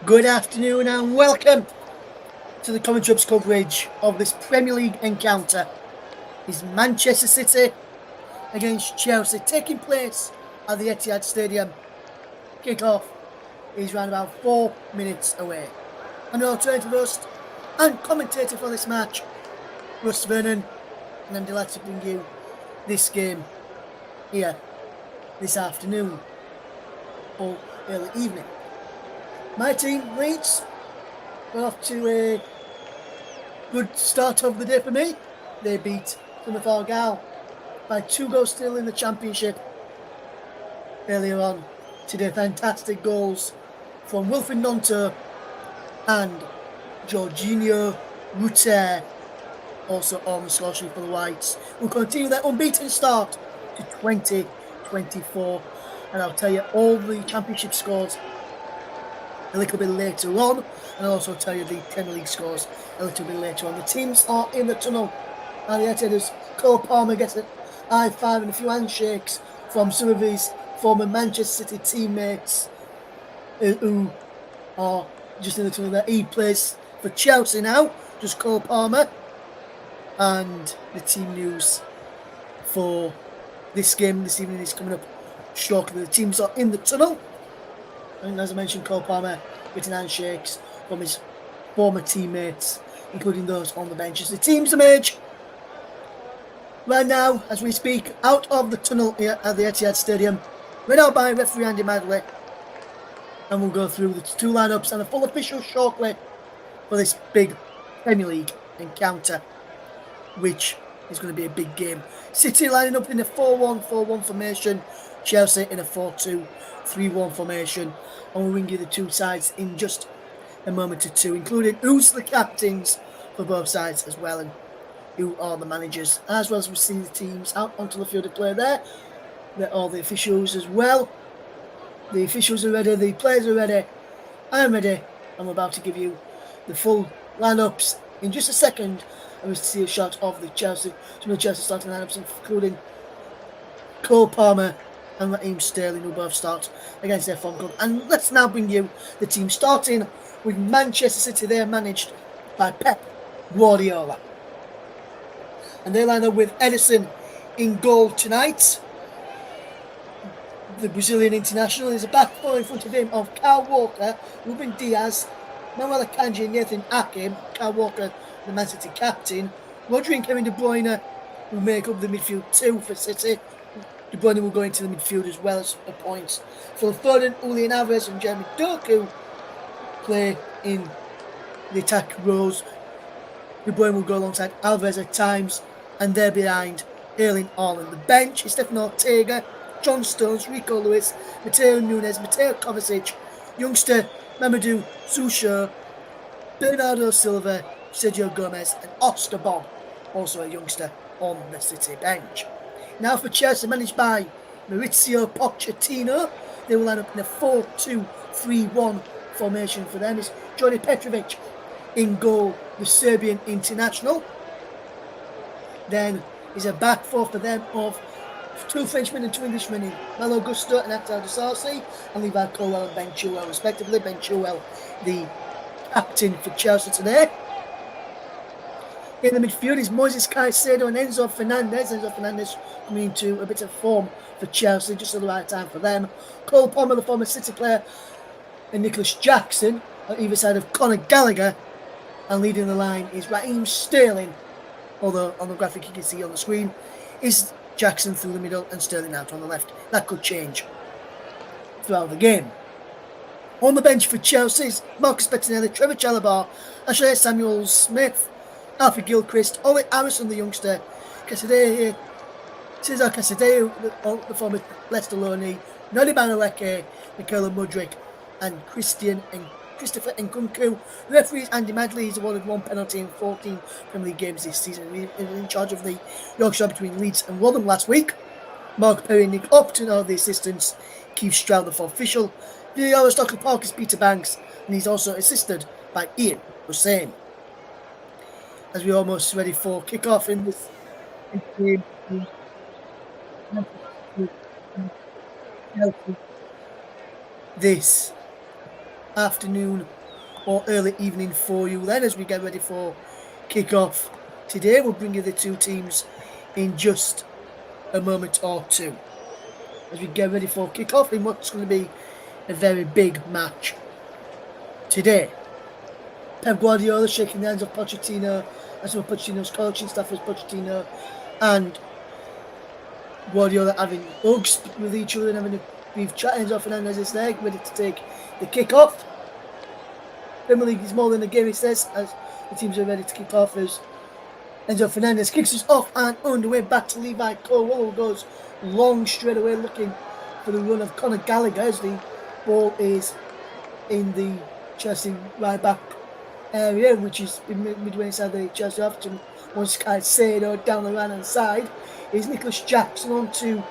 Good afternoon and welcome to the commentary coverage of this Premier League encounter. Is Manchester City against Chelsea, taking place at the Etihad Stadium. Kick-off is around about 4 minutes away. I'm your alternative host and commentator for this match, Russ Vernon, and I'm delighted to bring you this game here this afternoon or early evening. My team, Leeds, got off to a good start of the day for me. They beat Plymouth Argyle by 2 goals still in the Championship earlier on today. Fantastic goals from Wilfried Gnonto and Jorginho Rutter, also on the score sheet for the Whites, who continue their unbeaten start to 2024. And I'll tell you all the Championship scores a little bit later on, and I'll also tell you the Premier League scores a little bit later on. The teams are in the tunnel, and the Etihad's Cole Palmer gets an high five and a few handshakes from some of his former Manchester City teammates who are just in the tunnel there. He plays for Chelsea now, just Cole Palmer. And the team news for this game this evening is coming up shortly. The teams are in the tunnel. And as I mentioned, Cole Palmer getting handshakes from his former teammates, including those on the benches. The teams emerge right now, as we speak, out of the tunnel here at the Etihad Stadium, read out by referee Andy Madley. And we'll go through the 2 lineups and a full official shortly for this big Premier League encounter, which is going to be a big game. City lining up in a 4-1-4-1 formation, Chelsea in a 4-2-3-1 formation. And we'll ring you the 2 sides in just a moment or two, including who's the captains for both sides as well, and who are the managers, as well as we see the teams out onto the field of play there. They're all the officials as well. The officials are ready, the players are ready, I'm ready. I'm about to give you the full lineups in just a second, and we'll see a shot of the Chelsea, some of the Chelsea starting lineups, including Cole Palmer and Raheem Sterling, who both start against their form club. And let's now bring you the team, starting with Manchester City. They are managed by Pep Guardiola, and they line up with Ederson in goal tonight. The Brazilian international is a back 4 in front of him of Kyle Walker, Ruben Diaz, Manuel Akanji and Nathan Ake. Kyle Walker, the Man City captain. Rodri and Kevin De Bruyne will make up the midfield 2 for City. De Bruyne will go into the midfield as well as a point. Phil Foden, Julian Alvarez and Jeremy Doku play in the attack rows. De Bruyne will go alongside Alvarez at times, and they're behind Erling Haaland. The bench is Stefan Ortega, John Stones, Rico Lewis, Matteo Nunes, Mateo Kovacic, youngster Mamadou Soucek, Bernardo Silva, Sergio Gomez and Oscar Bob, also a youngster on the City bench. Now for Chelsea, managed by Maurizio Pochettino. They will line up in a 4-2-3-1 formation for them. It's Jordi Petrovic in goal, the Serbian international. Then is a back 4 for them of 2 Frenchmen and 2 Englishmen in Malo Gusto and Akhtar Disasi, and Levi Colwell and Ben Chilwell respectively. Ben Chilwell, the captain for Chelsea today. In the midfield is Moises Caicedo and Enzo Fernandez. Enzo Fernandez coming into a bit of form for Chelsea, just at the right time for them. Cole Palmer, the former City player, and Nicholas Jackson on either side of Conor Gallagher. And leading the line is Raheem Sterling, although on the graphic you can see on the screen is Jackson through the middle and Sterling out on the left. That could change. throughout the game. On the bench for Chelsea's Marcus Bettinelli, Trevor Chalobah, Ashley Samuel-Smith, Alfie Gilchrist, Ollie Harrison, the youngster, Cesar Casadeo, the former Leicester loanee, Noni Banaleke, Michaela Mudryk, and Christopher Nkunku. Referees Andy Madley is awarded 1 penalty in 14 Premier League games this season. He was in charge of the Yorkshire between Leeds and Rotherham last week. Mark Perry and Nick Upton are the assistants. Keith Stroud, the official. VAR Stockley Park is Peter Banks, and he's also assisted by Ian Hussein. As we're almost ready for kick-off in this game, this afternoon or early evening for you then, as we get ready for kick-off today. We'll bring you the two teams in just a moment or two as we get ready for kick-off in what's going to be a very big match today. Pep Guardiola shaking the hands of Pochettino, and some of Pochettino's coaching staff as Pochettino and Guardiola having hugs with each other and having a brief chat. Enzo Fernandez is there, ready to take the kick-off. Premier League is more than a game, he says, as the teams are ready to kick off as Enzo Fernandez kicks us off and underway back to Levi Cole. Goes long straight away looking for the run of Conor Gallagher as the ball is in the Chelsea right back area, which is midway inside the Chelsea half. Once Caicedo down the right hand side is Nicholas Jackson on to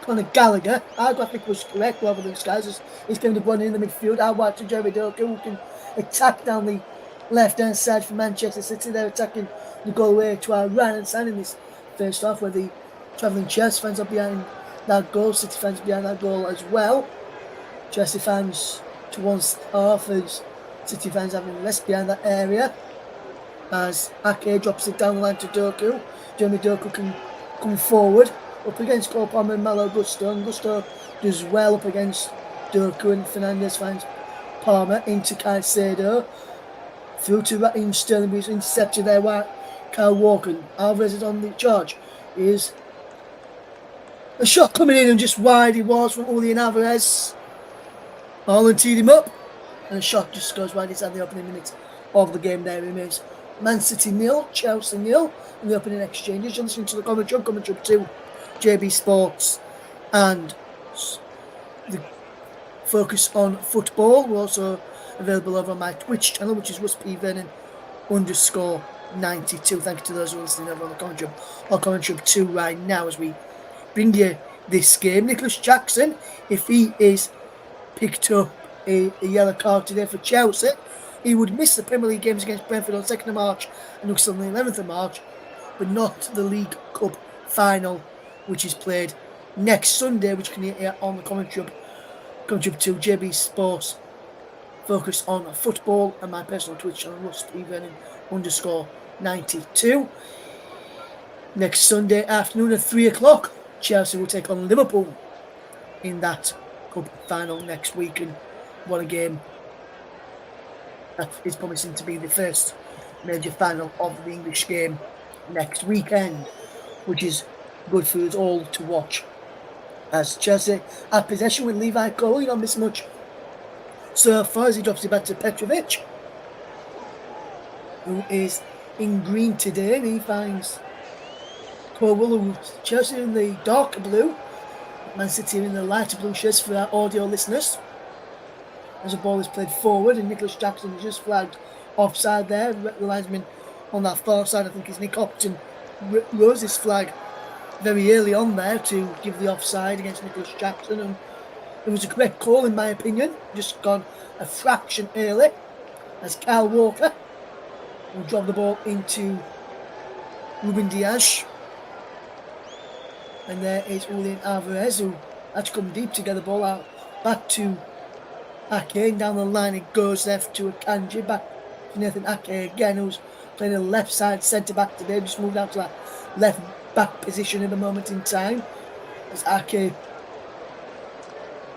Conor Gallagher. Our graphic was correct rather than Sky's as he's going to run in the midfield. Out wide to Jeremy Doku, who can attack down the left hand side for Manchester City. They're attacking the goal away to our right hand side in this first half, where the travelling Chelsea fans are behind that goal, City fans behind that goal as well. Chelsea fans to one half as City fans having less behind that area. As Ake drops it down the line to Doku. Jeremy Doku can come forward up against Cole Palmer and Malo Gusto. And Gusto does well up against Doku, and Fernandez finds Palmer into Caicedo. Through to Raheem Sterling, who's intercepted there by Kyle Walker. Alvarez is on the charge. Here's a shot coming in and just wide he was from Julian Alvarez. Haaland teed him up, and a shot just goes wide inside the opening minutes of the game. There remains Man City 0, Chelsea 0 in the opening exchanges. You're listening to the commentary to JB Sports and the Focus on Football. We're also available over on my Twitch channel, which is RussPVernon_92. Thank you to those who are listening over on the commentary or commentary 2 right now as we bring you this game. Nicholas Jackson, if he is picked up a yellow card today for Chelsea, he would miss the Premier League games against Brentford on 2nd of March and Newcastle on the 11th of March, but not the League Cup final, which is played next Sunday, which you can hear on the commentary 2 JB Sports Focus on Football and my personal Twitch channel, RussPVernon_92. Next Sunday afternoon at 3 o'clock, Chelsea will take on Liverpool in that Cup final next week, and what a game that is promising to be the first major final of the English game next weekend, which is good for us all to watch. As Chelsea have possession with Levi Cole, you don't miss much so far as he drops it back to Petrovic, who is in green today, and he finds Cole. Chelsea in the darker blue, Man City in the lighter blue shirts for our audio listeners. As the ball is played forward, and Nicholas Jackson is just flagged offside there. The linesman on that far side, I think, is Nick Upton, rose his flag very early on there to give the offside against Nicholas Jackson, and it was a correct call in my opinion. Just gone a fraction early as Kyle Walker will drop the ball into Ruben Dias, and there is Julian Alvarez, who had to come deep to get the ball out back to Ake. Down the line it goes left to Akanji, back to Nathan Ake again, who's playing the left side centre back today. Just moved out to that left back position at the moment in time, as Ake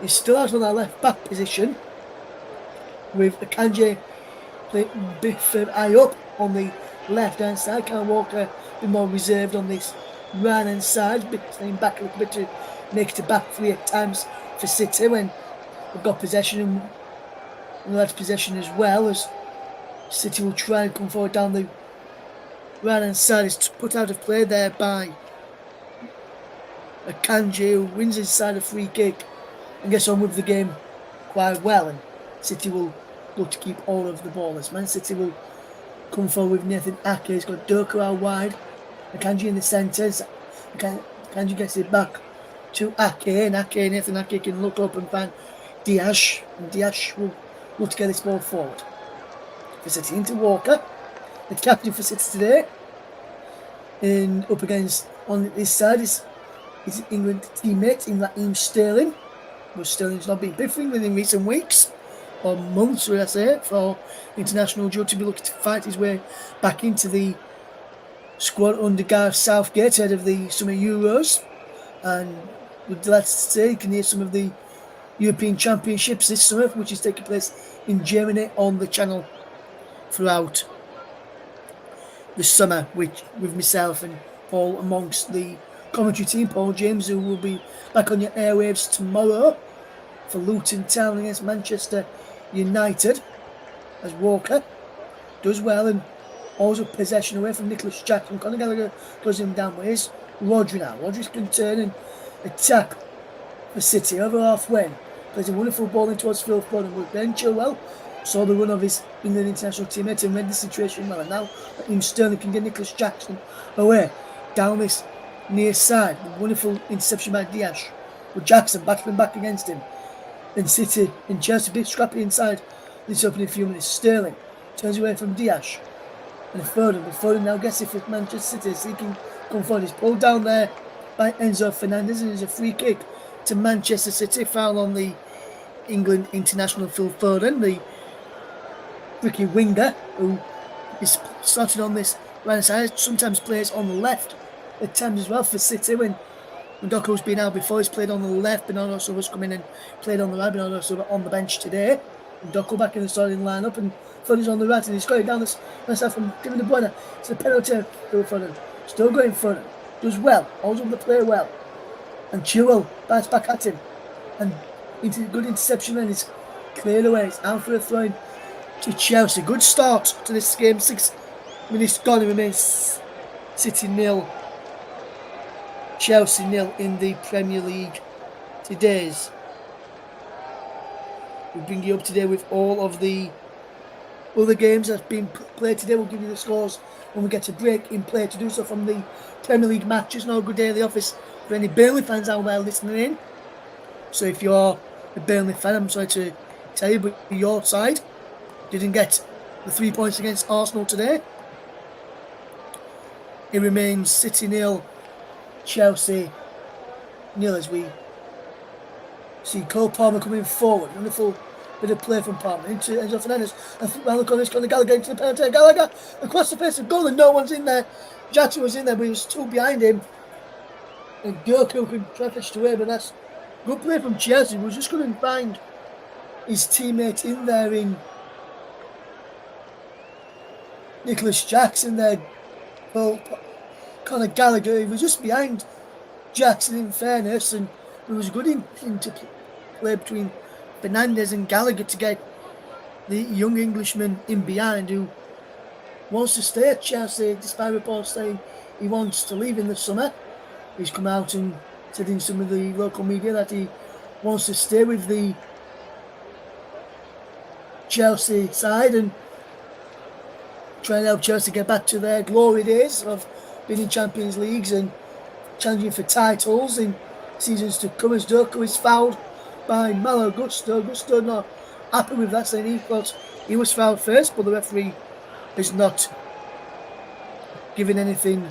is still out on that left back position, with Akanji playing a bit further high up on the left hand side. Kyle Walker a bit more reserved on this right hand side, but staying back a little bit to make it a back three at times for City when we've got possession and we'll have possession as well, as City will try and come forward down the right hand side. It's put out of play there by Akanji, who wins inside a free kick and gets on with the game quite well, and City will look to keep all of the ball. As Man City will come forward with Nathan Ake. He's got Doku out wide, Akanji in the centre. Akanji gets it back to Ake, and Nathan Ake can look up and find Diaz, and Diaz will look to get this ball forward for City into Walker, the captain for City today. And up against on this side is his England teammate in Raheem Sterling. But Sterling's not been biffing in recent weeks, or months, should I say, for international duty, to be looking to fight his way back into the squad under Gareth Southgate ahead of the Summer Euros. And we're delighted to say you can hear some of the European Championships this summer, which is taking place in Germany, on the channel throughout the summer, with myself and Paul amongst the commentary team. Paul James, who will be back on your airwaves tomorrow for Luton Town against Manchester United, as Walker does well and also possession away from Nicholas Jackson. Conor Gallagher goes him down with his Rodri now. Rodri's can turn and attack for City over halfway. Plays a wonderful ball in towards Phil Foden, but Ben Chilwell saw the run of his England international teammate and read the situation well. And now Sterling can get Nicholas Jackson away down this near side. Wonderful interception by Diaz. But Jackson battling back against him. And City and Chelsea a bit scrappy inside this opening few minutes. Sterling turns away from Diaz. And Foden. But Foden now gets it for Manchester City, so he can come forward. He's pulled down there by Enzo Fernandez, and there's a free kick to Manchester City. Foul on the England international Phil Foden, the Ricky winger, who is started on this right side, sometimes plays on the left at times as well for City. When Doku's been out before, he's played on the left. Bernardo Silva's come in and played on the right. Bernardo Silva on the bench today. And Doku back in the starting lineup, and Foden's on the right, and he's going down this side from Kevin De Bruyne. It's a penalty for Foden. Still going Foden. Does well, holds up the play well. And Chilwell bites back at him. And into good interception, and he's cleared away. It's out for a throw in to Chelsea. Good start to this game. 6 minutes gone. It remains City 0, Chelsea 0 in the Premier League today's. We'll bring you up today with all of the other games that's been played today. We'll give you the scores when we get a break in play to do so from the Premier League matches. Now, good day at the office for any Burnley fans out there listening in. So if you're a Burnley fan, I'm sorry to tell you, but your side didn't get the 3 points against Arsenal today. It remains City 0, Chelsea 0, as we see Cole Palmer coming forward. Wonderful bit of play from Palmer into Enzo Fernandez. And around the corner, it's going to Gallagher into the penalty. Gallagher across the face of goal, and no one's in there. Jackson was in there, but he was two behind him. And Doku can try to fetch it away, but that's good play from Chelsea. He was just going to find his teammate in there in Nicholas Jackson there. Conor Gallagher, he was just behind Jackson in fairness, and it was good into play between Fernandez and Gallagher to get the young Englishman in behind, who wants to stay at Chelsea despite reports saying he wants to leave in the summer. He's come out and said in some of the local media that he wants to stay with the Chelsea side and try and help Chelsea get back to their glory days of being in Champions Leagues and challenging for titles in seasons to come. As Doku is fouled by Malo Gusto. Gusto not happy with that, saying he thought he was fouled first, but the referee is not giving anything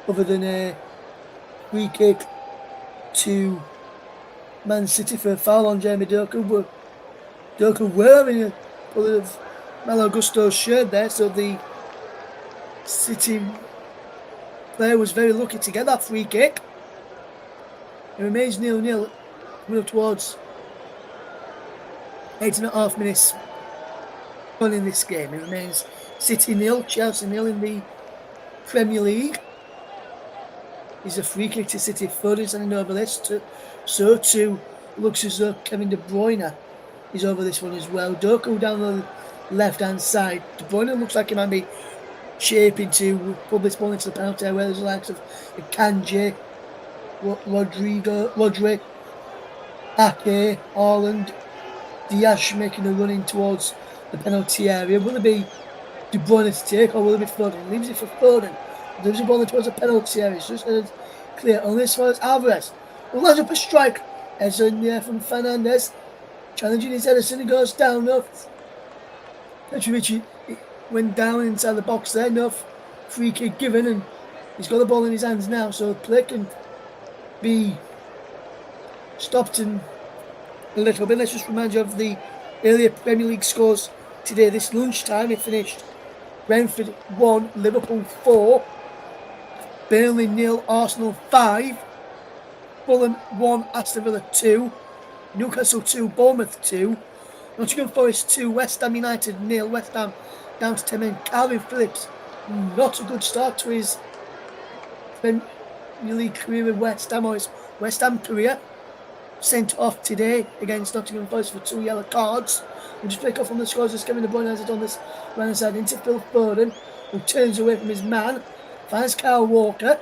other than a free kick to Man City for a foul on Jeremy Doku. But Doku wearing a colour of Malo Gusto's shirt there, so the City player was very lucky to get that free kick. It remains 0-0. We're up towards 8.5 minutes gone in this game. It remains City 0, Chelsea 0 in the Premier League. It's a free kick to City. Foden's sending over this to looks as though Kevin De Bruyne is over this one as well. Doku down the left-hand side. De Bruyne looks like he might be shaping to put this ball into the penalty area, where there's the likes of Kanji, Rodri, Ake, Haaland, Diaz making a run in towards the penalty area. Will it be De Bruyne to take, or will it be Foden? Leaves it for Foden. Leaves the ball towards the penalty area. It's just clear. Only as far as Alvarez. Will lines up a strike. Ederson in the air from Fernandes. Challenging his Ederson. He goes down. Enough. Petrovic went down inside the box there. Enough. Free kick given, and he's got the ball in his hands now, so the play can be stopped in a little bit. Let's just remind you of the earlier Premier League scores today. This lunchtime it finished Brentford 1, Liverpool 4, Burnley 0, Arsenal 5, Fulham 1, Aston Villa 2, Newcastle 2, Bournemouth 2, Nottingham Forest 2, West Ham United 0, West Ham down to 10 men. Calvin Phillips, not a good start to his Premier League career with West Ham, or his West Ham career. Sent off today against Nottingham Forest for 2 yellow cards. We'll just break off on the scores as Kevin De Bruyne has it on this right hand side into Phil Foden, who turns away from his man, finds Kyle Walker.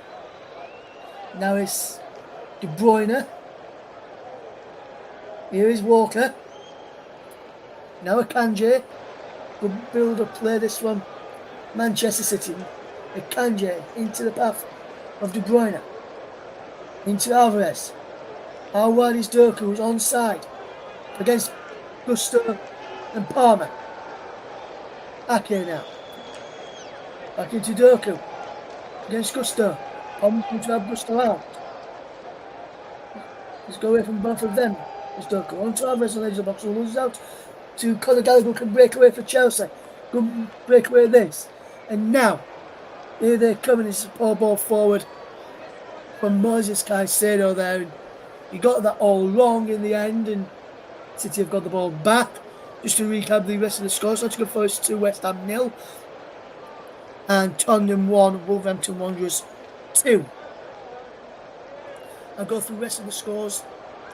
Now it's De Bruyne. Here is Walker. Now Akanji. Good build up play this one. Manchester City. Akanji into the path of De Bruyne. Into Alvarez. How wide is Doku, who's onside against Gusto and Palmer. Ake now. Back into Doku against Gusto. Palmer going to have Gusto out. Let's go away from both of them. It's Doku on to Alvarez on the edge of the box. Who loses out to Conor Gallagher, who can break away for Chelsea. Good break away this. And now, here they're coming. It's a poor ball forward from Moises Caicedo there. He got that all wrong in the end, and City have got the ball back. Just to recap the rest of the scores, Nottingham Forest 2, West Ham 0, and Tottenham 1, Wolverhampton Wanderers 2. I'll go through the rest of the scores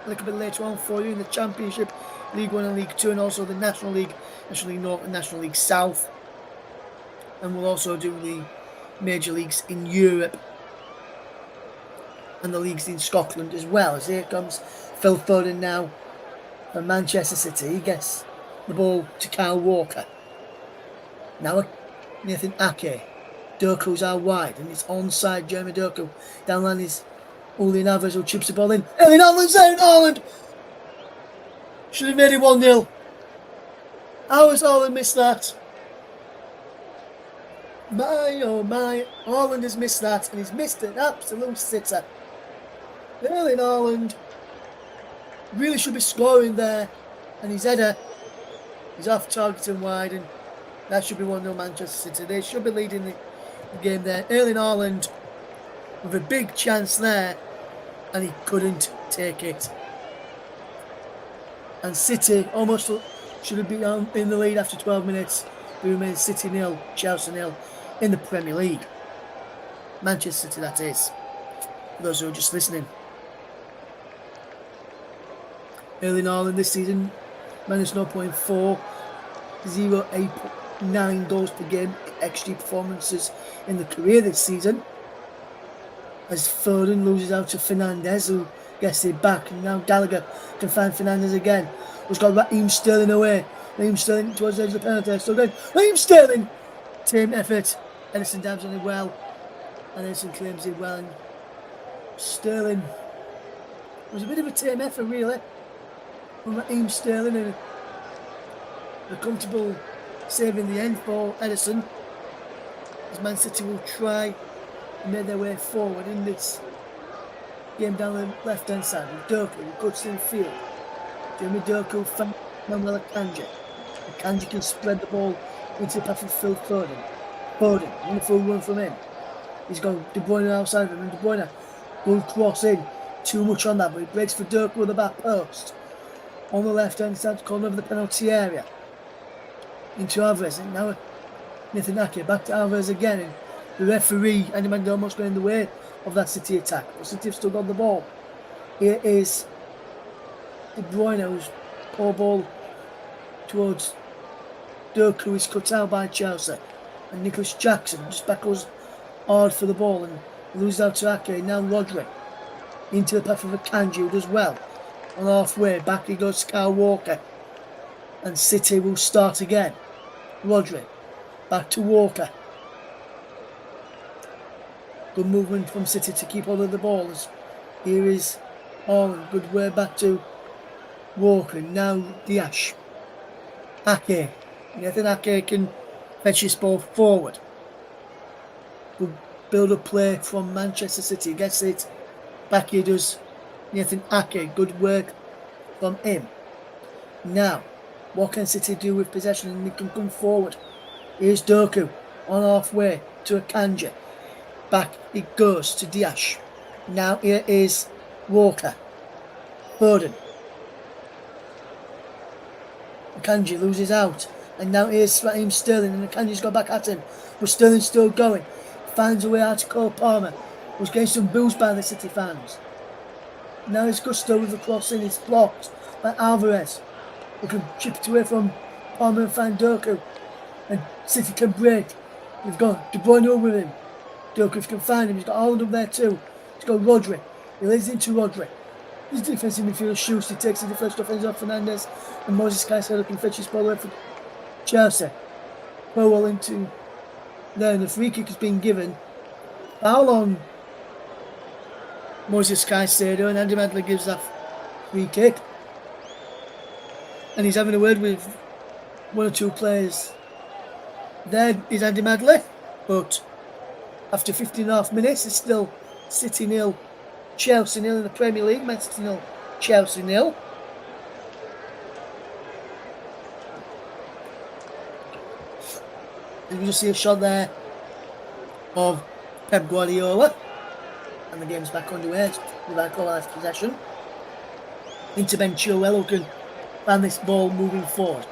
a little bit later on for you in the Championship, League 1 and League 2, and also the National League, National League North and National League South. And we'll also do the major leagues in Europe and the leagues in Scotland as well. As here comes Phil Foden now from Manchester City. He gets the ball to Kyle Walker. Now Nathan Ake. Doku's out wide, and it's onside Jeremy Doku. Down line is Julian Alvarez, who chips the ball in. Erling Haaland's there in Haaland! Should have made it 1-0. How has Haaland missed that? My oh my, Haaland has missed that, and he's missed an absolute sitter. Erling Haaland really should be scoring there, and his header is off target and wide, and that should be 1-0 Manchester City. They should be leading the game there. Erling Haaland with a big chance there, and he couldn't take it. And City almost should have been in the lead after 12 minutes. We remain City 0, Chelsea 0 in the Premier League. Manchester City, that is, for those who are just listening. Erling Haaland this season, minus 0.4, 0.89 goals per game, XG performances in the career this season. As Foden loses out to Fernandes, who gets it back, and now Gallagher can find Fernandes again, who's got Raheem Sterling away. Raheem Sterling towards the edge of the penalty, still going. Raheem Sterling! Team effort. Ederson dabs on it well, and Ederson claims it well, and Sterling was a bit of a team effort really from Raheem Sterling, and a comfortable save in the end for Ederson, as Man City will try and make their way forward in this game down the left hand side with Doku, who cuts in field. Jeremy Doku finds Manuel Akanji. Akanji can spread the ball into the path of Phil Foden. Foden, wonderful run from him. He's got De Bruyne outside of him, and De Bruyne will cross in. Too much on that, but he breaks for Doku with the back post. On the left hand side, corner of the penalty area. Into Alvarez, and now Nathan Ake, back to Alvarez again. And the referee, Andy Mann, almost going in the way of that City attack, but City have still got the ball. Here is De Bruyne, whose poor ball towards Doku is cut out by Chelsea. And Nicholas Jackson just backwards hard for the ball and loses out to Ake. Now Rodri into the path of Akanji, who does well. On halfway, back he goes to Kyle Walker. And City will start again. Rodri, back to Walker. Good movement from City to keep hold of the ball. Here is Haaland, good way back to Walker. Now Diash. Ake. Nathan Ake can fetch this ball forward. Good build-up play from Manchester City. Gets it. Back here does Nathan Ake. Good work from him. Now, what can City do with possession? And they can come forward. Here's Doku on halfway to Akanji. Back it goes to Diash. Now here is Walker. Foden. Akanji loses out. And now here's Raheem Sterling. And Akanji's got back at him. But Sterling's still going. Finds a way out to Cole Palmer. Was getting some boos by the City fans. Now it's Gusto with the cross in. It's blocked by Alvarez. We can chip it away from Palmer and find Doku. And City can break. We've got De Bruyne with him. Doku, if you can find him, he's got Haaland up there too. He's got Rodri. He lays into Rodri. His defensive midfielder shoots. He takes the deflection offense off Fernandes. And Moses Caicedo can fetch his ball away for Chelsea. Well into there. And the free kick has been given. Foul on Moses Caicedo. And Andy Madler gives that free kick. And he's having a word with one or two players. There is Andy Madler. But after 15.5 minutes, it's still City 0, Chelsea 0 in the Premier League. Man City 0, Chelsea 0. And you just see a shot there of Pep Guardiola. And the game's back underway. Levi Cole has possession. Into Ben Chilwell, who can find this ball moving forward.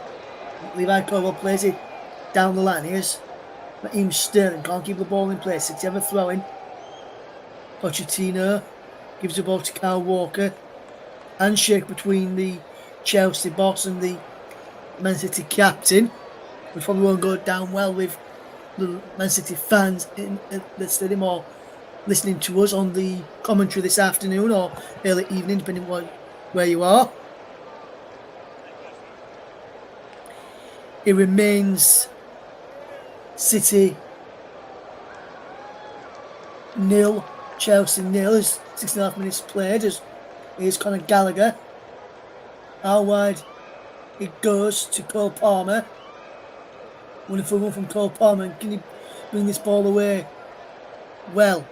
Levi Cole plays it down the line. Here's Raheem Sterling, can't keep the ball in place. It's ever throwing. Pochettino gives the ball to Kyle Walker. Handshake between the Chelsea boss and the Man City captain, which probably won't go down well with the Man City fans in the stadium or listening to us on the commentary this afternoon or early evening, depending on where you are. It remains City 0, Chelsea 0. There's 6.5 minutes played. Here's Conor Gallagher. How wide it goes to Cole Palmer. Wonderful one from Cole Palmer. And can he bring this ball away? Well.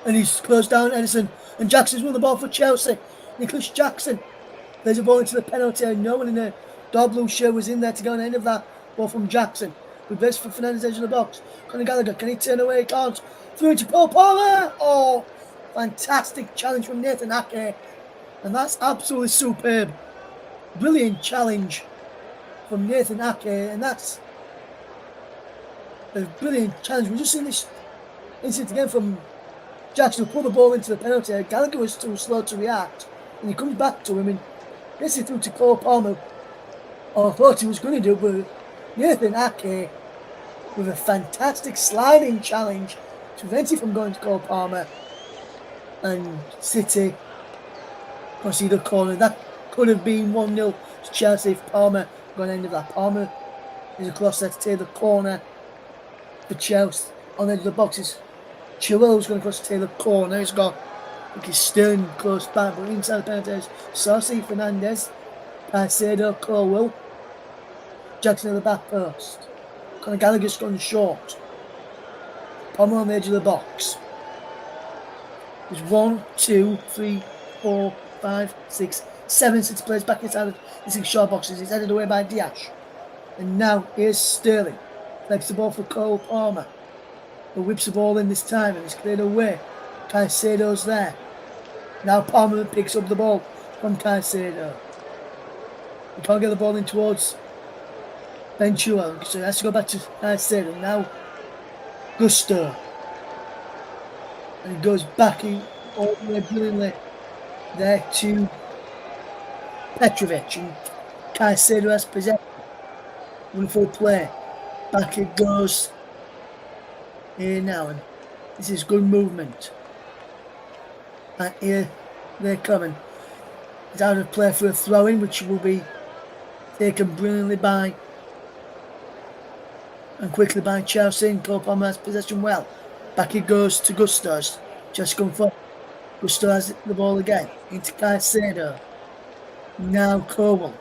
And he's closed down Edison. And Jackson's won the ball for Chelsea. Nicholas Jackson. There's a ball into the penalty area. No one in the dark blue shirt was in there to go on the end of that ball from Jackson. Good base for Fernandes edge of the box. Conor Gallagher, can he turn away? He can't. Through to Cole Palmer. Oh, fantastic challenge from Nathan Ake. And that's absolutely superb. Brilliant challenge from Nathan Ake. And that's a brilliant challenge. We've just seen this incident again from Jackson, who pulled the ball into the penalty area. Gallagher was too slow to react. And he comes back to him and gets it through to Cole Palmer. I thought he was going to do, but Nathan Ake with a fantastic sliding challenge to prevent it from going to Cole Palmer. And City concede the corner. That could have been 1-0 to Chelsea if Palmer got end of that. Palmer is across there to take the corner for Chelsea. On the edge of the box is Chilwell's going across to take the corner. He's got Sterling close back, but inside the penalty is Saucy, Fernandes, Caicedo, Colwell, Jackson at the back post. Conor Gallagher's gone short. Palmer on the edge of the box. There's 1, 2, 3, 4, 5, 6, 7 City players back inside the 6 short boxes. He's headed away by Diash. And now here's Sterling. Flex the ball for Cole Palmer. But whips the ball in this time and it's cleared away. Caicedo's there. Now Palmer picks up the ball from Caicedo. He can't get the ball in towards Ben Chilwell, so he has to go back to Caicedo. Now Gusto. And he goes back all the way brilliantly there to Petrovic. And Caicedo has possession. Wonderful play. Back it goes. Here now, and this is good movement. And here they're coming. It's out of play for a throw-in, which will be taken brilliantly by and quickly by Chelsea. And Cole Palmer has possession well. Back it goes to Gustos. Just come forward. Gusto has the ball again. Into Caicedo. Now Cobble.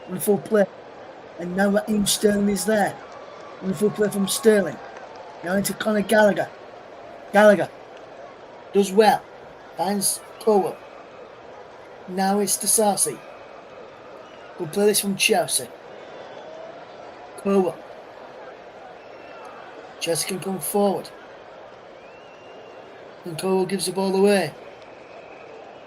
Wonderful play. And now Raheem Sterling is there. Wonderful play from Sterling. Now into Conor Gallagher. Gallagher does well. Finds Cobble. Now it's to Sarsi. We'll play this from Chelsea. Cobble. Chelsea can come forward. And Cobble gives the ball away.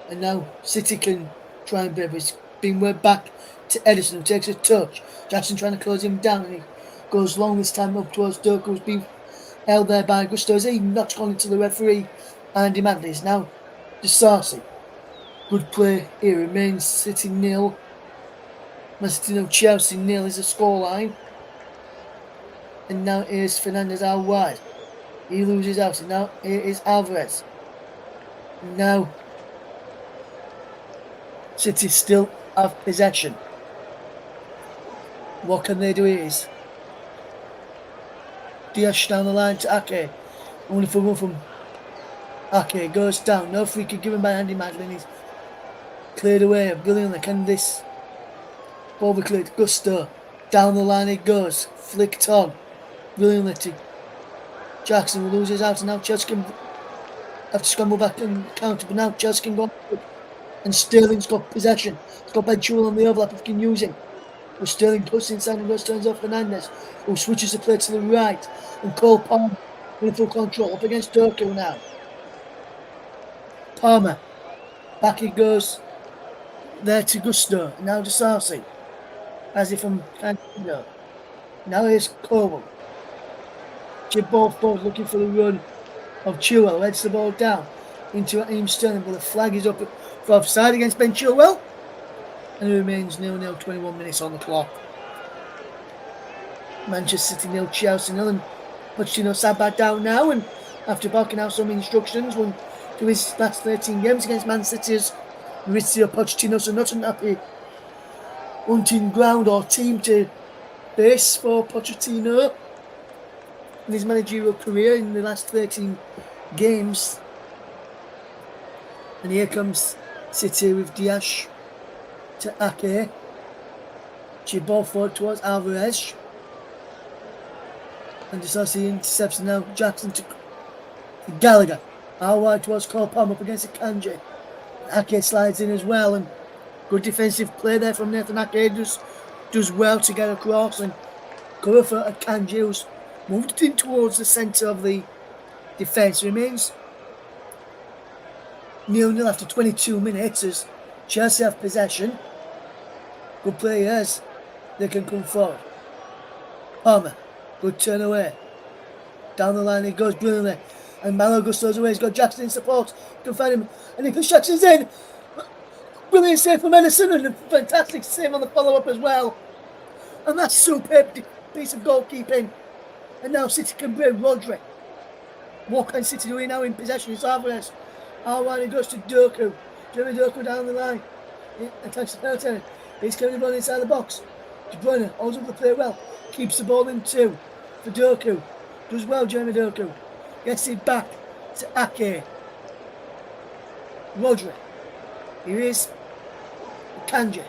And now City can try and break. It's being worked back to Ederson, who takes a touch. Jackson trying to close him down, and he goes long this time up towards Doku, who's been held there by Gusto. He's even not gone into the referee, and Madley is now to Sarsi. Good play here. Remains City 0. Man City 0, Chelsea 0 is the scoreline. And now here's Fernandez out wide. He loses out, and now here is Alvarez. Now City still have possession. What can they do is Diaz down the line to Ake. Only for one from Ake. Goes down. No free kick given by Andy Madeline. He's cleared away brilliantly. Can this ball be cleared? Gusto. Down the line it goes. Flicked on brilliantly to Jackson, who loses out, and now Chelsea can have to scramble back and counter, but now Chelsea can go and Sterling's got possession. He's got Ben Chilwell on the overlap if he can use him. But Sterling puts inside and goes turns off Fernandez, who switches the play to the right, and Cole Palmer in full control up against Doku now. Palmer, back he goes there to Gusto, and now to Sarsi, as if from Candido. Now here's Cobble. Chip ball forward looking for the run of Chilwell, heads the ball down into Raheem Sterling, but the flag is up for offside against Ben Chilwell, and it remains 0-0, 21 minutes on the clock. Manchester City 0, Chelsea 0, and Pochettino sat back down now, and after barking out some instructions when to his last 13 games against Man City's Mauricio Pochettino, so not an happy hunting ground or team to face for Pochettino in his managerial career in the last 13 games. And here comes City with Diaz to Ake. Chip ball forward towards Alvarez. And Disasi intercepts now. Jackson to Gallagher. Out wide towards Cole Palmer up against Akanji. Ake slides in as well, and good defensive play there from Nathan Ake. Does well to get across and cover for Akanji, who's moved in towards the centre of the defence. Remains 0-0 after 22 minutes as Chelsea have possession. Good players. They can come forward. Palmer. Good turn away. Down the line it goes brilliantly. And Malo Gusto's away. He's got Jackson in support. You can find him. And Nicholas Jackson's in. Brilliant save from Ederson, and a fantastic save on the follow-up as well. And that's a superb piece of goalkeeping. And now City can bring Rodri. What can City do now in possession? It's Alvarez. Alvarez goes to Doku. Jeremy Doku down the line. He attacks the penalty. He's carrying the ball inside the box. De Bruyne holds up the play well. Keeps the ball in two for Doku. Does well, Jeremy Doku. Gets it back to Ake. Rodri. Here is Kanji.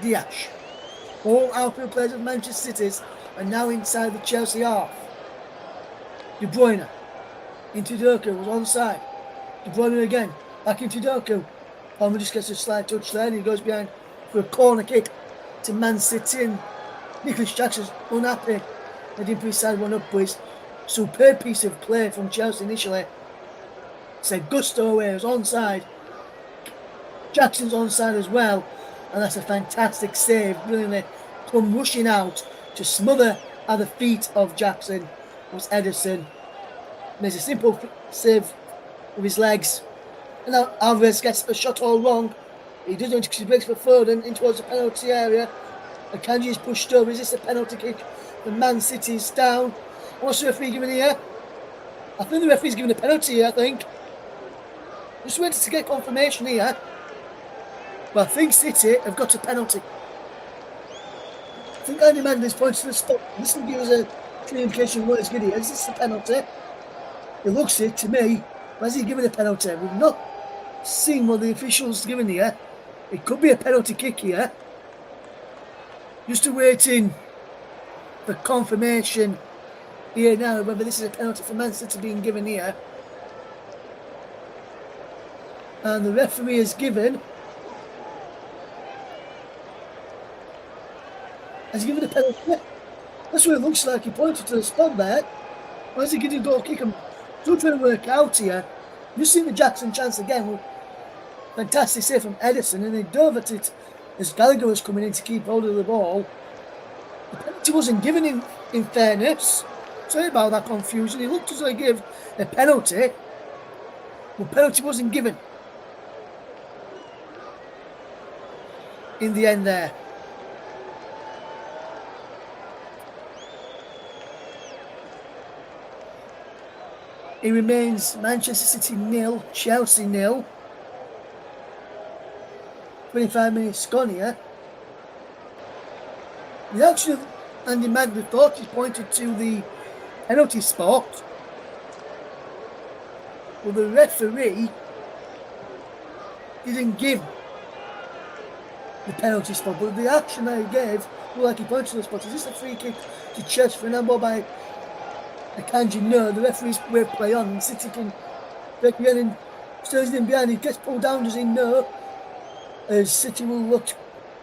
Diaz. All outfield players of Manchester City are now inside the Chelsea half. De Bruyne into Doku, was onside. De Bruyne again, back into Doku. Palmer just gets a slight touch there, and he goes behind for a corner kick to Man City, and Nicholas Jackson's unhappy. They didn't put his side one up, but it's a superb piece of play from Chelsea initially. Said Gusto away, was onside. Jackson's onside as well, and that's a fantastic save. Brilliantly come rushing out to smother at the feet of Jackson was Ederson. Makes a simple save with his legs, and now Alvarez gets the shot all wrong. He doesn't because he breaks for Foden in towards the penalty area. Akanji is pushed over. Is this a penalty kick? The Man City's down. What's the referee giving here? I think the referee's giving a penalty here, I think. Just waiting to get confirmation here. But I think City have got a penalty. I think Andy Mendes points to the spot. This will give us a clear indication what it's getting. Is this a penalty? It looks it to me. Why is he giving a penalty? We've not seen what the officials giving here. It could be a penalty kick here. Just waiting for confirmation here now whether this is a penalty for Man City being given here. And the referee has given. Has he given a penalty? That's what it looks like. He pointed to the spot there. Why is he getting a goal kick? I'm still trying to work out here. You've seen the Jackson chance again. Fantastic save from Edison, and they dove at it as Gallagher was coming in to keep hold of the ball. The penalty wasn't given in fairness. Sorry about that confusion. It looked as though he gave a penalty, but penalty wasn't given in the end there. It remains Manchester City 0, Chelsea 0. 25 minutes gone here. The action of Andy Magner thought he pointed to the penalty spot. Well, the referee didn't give the penalty spot, but the action that he gave looked like he pointed to the spot. Is this a free kick to Chelsea for an handball by Akanji? No, the referee's way to play on. City can break again and stays in behind. He gets pulled down, does he? No. As City will look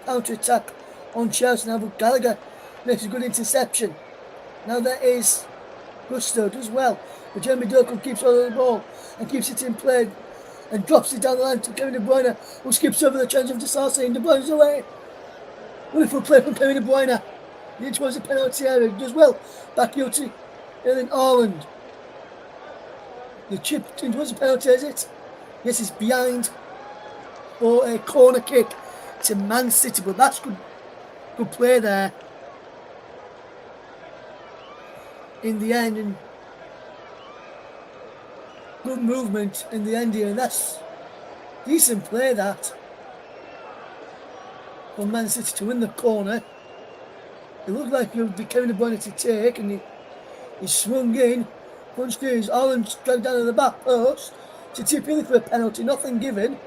counter-attack on Chelsea now, but Gallagher makes a good interception. Now there is Gusto does well, but Jeremy Doku keeps hold of the ball and keeps it in play and drops it down the line to Kevin De Bruyne, who skips over the chance of Disasi, and De Bruyne's away. Wonderful play from Kevin De Bruyne. He towards the penalty area, does well. Back here to Erling Haaland. The chip in towards the penalty, is it? Yes, it's behind for a corner kick to Man City, but that's good play there in the end, and good movement in the end here, and that's decent play that for Man City to win the corner. It looked like it would be Kevin De Bruyne to take, and he swung in, punched his Haaland dragged down to the back post to tip in for a penalty, nothing given.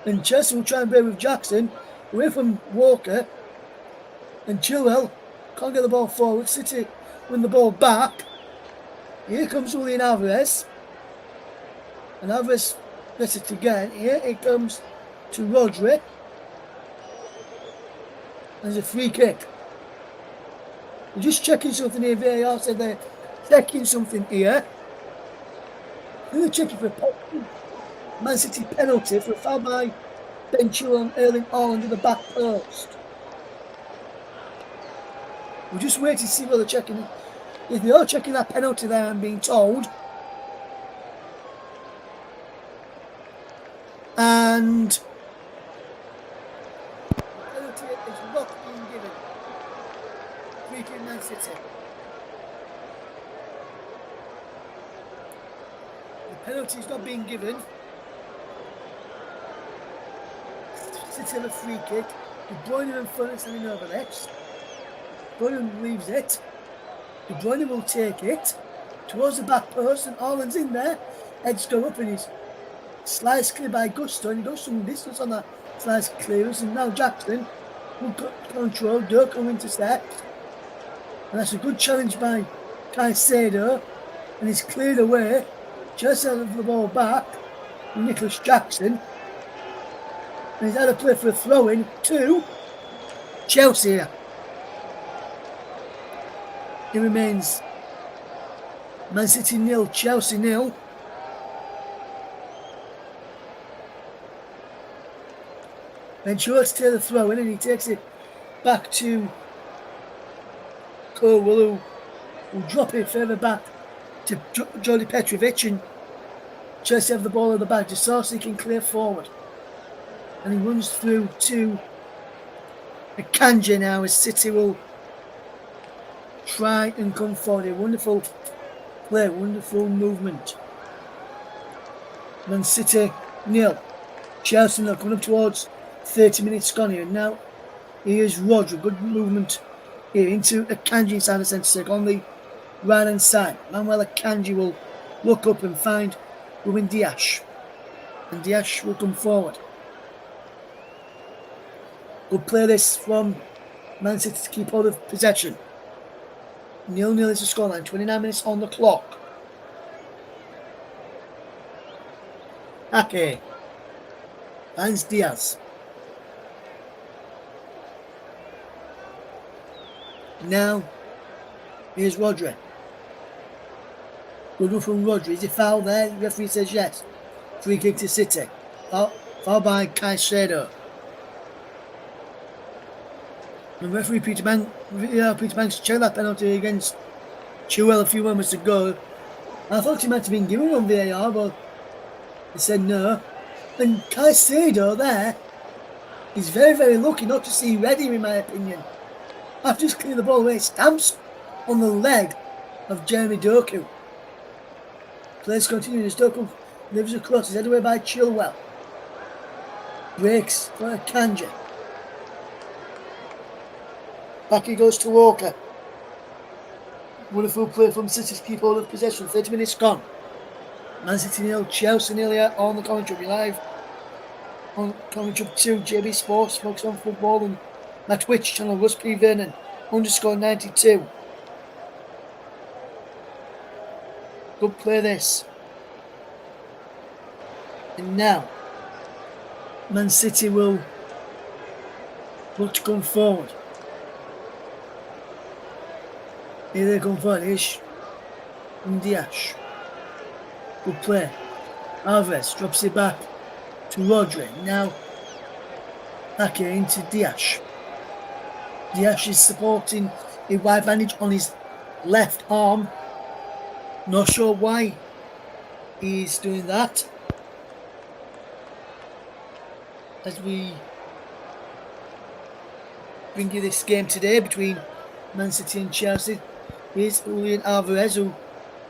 And Chelsea will try and play with Jackson away from Walker, and Chilwell can't get the ball forward. City win the ball back. Here comes Julian Alvarez, and Alvarez gets it again. Here it comes to Rodri. There's a free kick. We're just checking something here. VAR said they're checking something here. They're checking for a Man City penalty for a foul by Ben Chilwell and Erling Haaland in the back post. We'll just wait to see what they're checking. If they are checking that penalty there, I'm being told. And the penalty is not being given. Free kick Man City. The penalty is not being given. City have a free kick. De Bruyne in front and standing over next. De Bruyne leaves it. De Bruyne will take it towards the back post, and Haaland's in there. Heads go up, and he's sliced clear by Gusto, and he does some distance on that slice clearance, and now Jackson will control. Dirk will intercept, and that's a good challenge by Caicedo, and he's cleared away. Just out of the ball back with Nicholas Jackson. And he's had a play for a throw-in to Chelsea here. It remains Man City 0, Chelsea 0. Ben Chilwell to the throw-in, and he takes it back to Colwill, who will drop it further back to Jordi Petrovic, and Chelsea have the ball at the back. Disasi can clear forward. And he runs through to Akanji now as City will try and come forward. A wonderful play, wonderful movement. Man City nil. Chelsea now coming up towards 30 minutes gone here. Now here's Rodri. Good movement here into Akanji inside the centre circle on the right hand side. Manuel Akanji will look up and find Ruben Dias. And Dias will come forward. Good play this from Man City to keep hold of possession. 0-0 is the scoreline. 29 minutes on the clock. Ake finds Diaz. Now here's Rodri. Good one from Rodri. Is it foul there? The referee says yes. Free kick to City. Foul by Caicedo. And referee Peter Banks checked that penalty against Chilwell a few moments ago. I thought he might have been given on VAR, but he said no. And Caicedo there is very, very lucky not to see red here, in my opinion. I've just cleared the ball away. Stamps on the leg of Jeremy Doku. Players continuing as Doku lives across. He's headed away by Chilwell. Breaks for Akanji. Back he goes to Walker. Wonderful play from City to keep hold of possession. 30 minutes gone. Man City nil, Chelsea nil here on the commentary. Live on commentary 2 JB Sports, focus on football, and my Twitch channel, Russ P. Vernon _92. Good play this. And now Man City will look to come forward. Here they come forward. Here's Dias. Good play. Alvarez drops it back to Rodri. Now back here into Dias. Dias is supporting a wide bandage on his left arm. Not sure why he's doing that. As we bring you this game today between Man City and Chelsea. Here's Julian Alvarez, who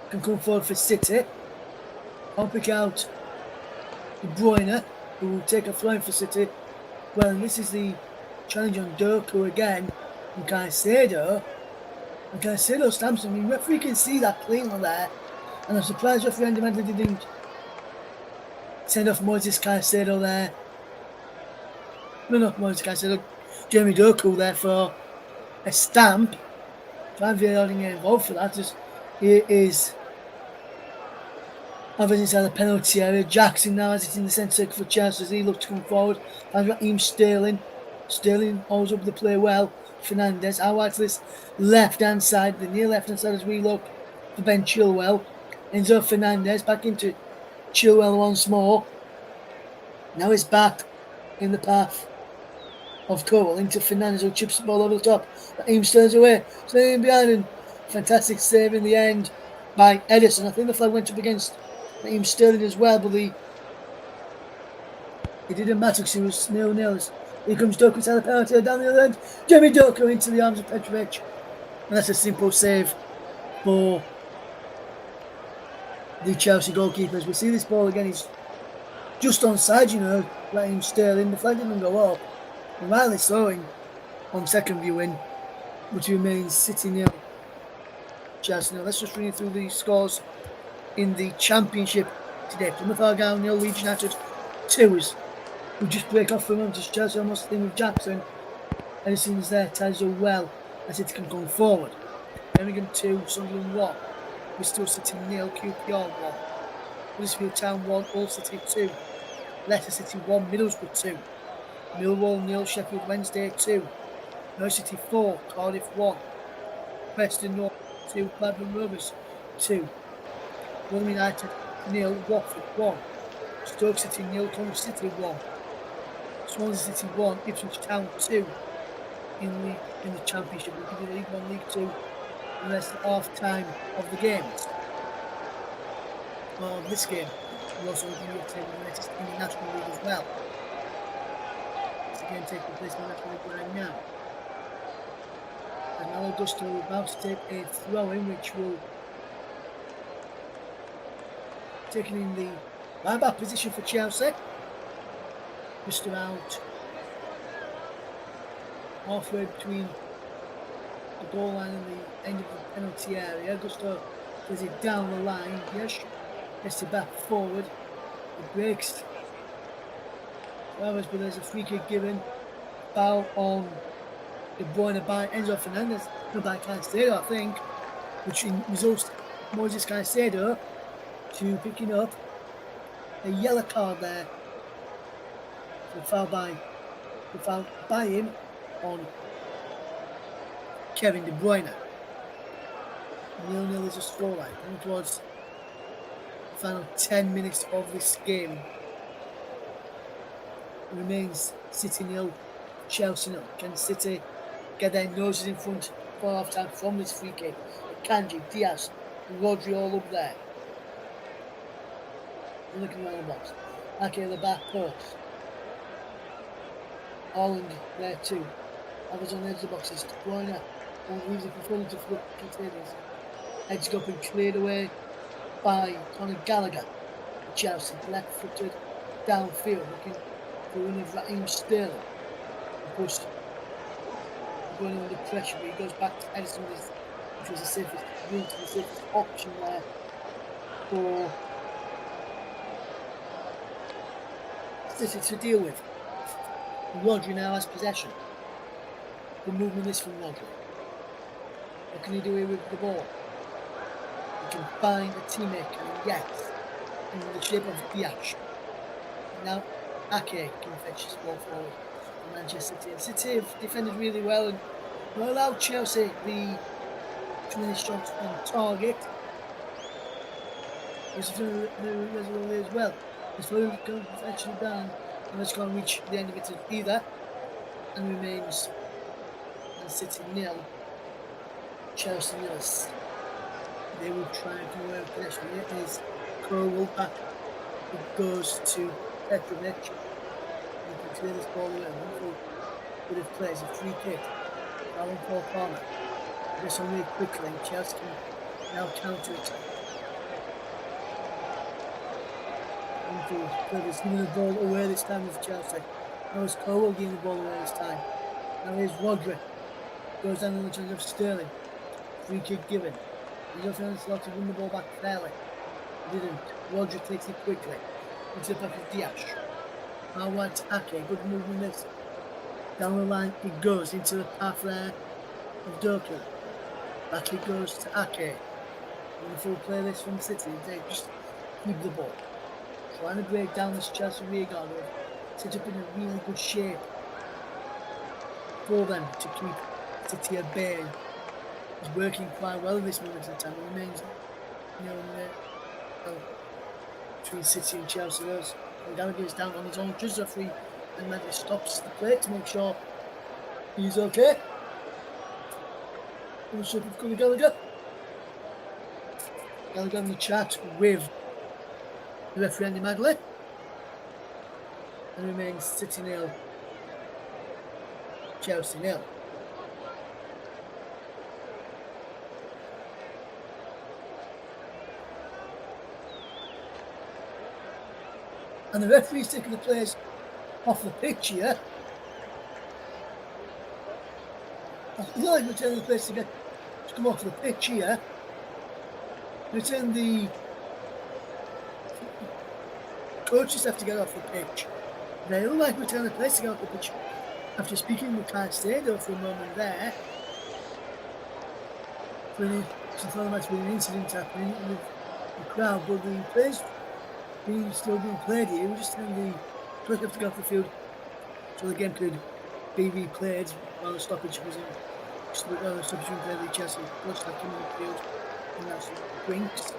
can come forward for City. I'll pick out De Bruyne, who will take a throw for City. Well, this is the challenge on Doku again from Caicedo. And Caicedo stamps him. I mean, referee can see that cleanly there. And I'm surprised referee Andy Medley didn't send off Moises Caicedo there. No, not Moises Caicedo. Jeremy Doku there for a stamp. Trying to get involved for that. Here is Alvarez inside the penalty area. Jackson now has it in the centre circle for Chelsea as he looks to come forward. I've got Raheem Sterling. Sterling holds up the play well. Fernandes out wide to this left hand side, the near left hand side as we look for Ben Chilwell. Enzo Fernandez back into Chilwell once more. Now he's back in the path of Cole into Fernandes, who chips the ball over the top. Raheem Sterling's away, staying behind, and fantastic save in the end by Ederson. I think the flag went up against Raheem Sterling as well, but it didn't matter because it was 0-0. Here comes Doku inside the penalty down the other end. Jeremy Doku into the arms of Petrovic, and that's a simple save for the Chelsea goalkeepers. We see this ball again. He's just onside, Raheem Sterling. The flag didn't go up. Rightly throwing on second viewing, which remains City nil, Chelsea nil. Let's just run you through the scores in the Championship today. Plymouth Argyle nil, Leeds United 2. We just break off for a moment as Chelsea almost thing with Jackson. Edison's there, ties up well as City can come forward. Birmingham 2, Sunderland 1. Bristol City nil, QPR 1. Huddersfield Town 1, Hull City 2. Leicester City 1, Middlesbrough 2. Millwall nil, Sheffield Wednesday 2. Norwich City 4, Cardiff 1. Preston North 2, Blackburn Rovers 2. Rotherham United nil, Watford 1. Stoke City nil, Coventry City 1. Swansea City 1, Ipswich Town 2 in the Championship. We'll give you League 1, League 2, and that's the half time of the games. Well, this game, we'll also give you a table of the latest in the National League as well. game taking place in the National League right now. And Malo Gusto about to take a throw in, which will taking in the right back position for Chelsea. Just about halfway between the goal line and the end of the penalty area. Gusto plays it down the line. Yes, gets it back forward. It breaks. But there's a free kick given. Foul on De Bruyne by Enzo Fernandez. No, by Caicedo, I think. Which results Moises Caicedo to picking up a yellow card there. So foul by him on Kevin De Bruyne. 0-0 is a scoreline. Coming towards the final 10 minutes of this game. It remains City 0, Chelsea 0. Can City get their noses in front for half time from this free kick? Kanji, Diaz, and Rodri all up there. They're looking around the box. Okay, the back post. Holland there too. Others on the edge of the boxes. De Bruyne leaves it for to flip containers. Edged up and cleared away by Conor Gallagher. Chelsea left footed downfield looking for one of Raheem Sterling. Of course, going under pressure, but he goes back to Edison, which was the safest route, the safest option there for City to deal with. Rodri now has possession. Good movement this from Rodri. What can he do here with the ball? He can find a teammate, and yes, in the shape of Diaz. Now Ake can fetch this ball forward for Manchester City. And City have defended really well and will allow Chelsea the 20 shots on target. This is very as well. This will go actually down, and it's going to reach the end of it either, and remains Man City 0, Chelsea 0. They will try and come away with possession. It is Crowell back. It goes to Petrovic. You can clear this ball away. Wonderful bit of play. It's a free kick. Alan Paul corner. This one really quickly, and Chelsea can now counter it. He's giving the ball away this time with Chelsea. Now it's Crowell giving the ball away this time. Now here's Rodri. Goes down in the chance of Sterling. Free kick given. He's also allowed to win the ball back fairly. He didn't. Rodri takes it quickly. Into the back of Diaz. Now right to Ake. Good movement this. Down the line it goes into the path there of Doku. Back it goes to Ake. Wonderful play this from City. They just keep the ball. Trying to break down this Chelsea rear guard, set up in a really good shape for them to keep City at bay. He's working quite well in this moment of time. It remains, between City and Chelsea. And Gallagher is down on his own, just referee, and Madrid stops the play to make sure he's okay. What's up with Gallagher? Gallagher in the chat with the referee Andy Magley, and remains City 0, Chelsea 0. And the referee's taking the players off the pitch here. I feel like we're telling the players to come off the pitch here. Return the coaches have to get off the pitch. They look like we're telling the players to get off the pitch. After speaking with Caicedo for a moment there, thought there might be an incident happening with the crowd, but the players still being played here. We're just telling the players have to get off the field so the game could be replayed while the stoppage was in. Substitution play the Chelsea coach that came on the field, and that's Brinks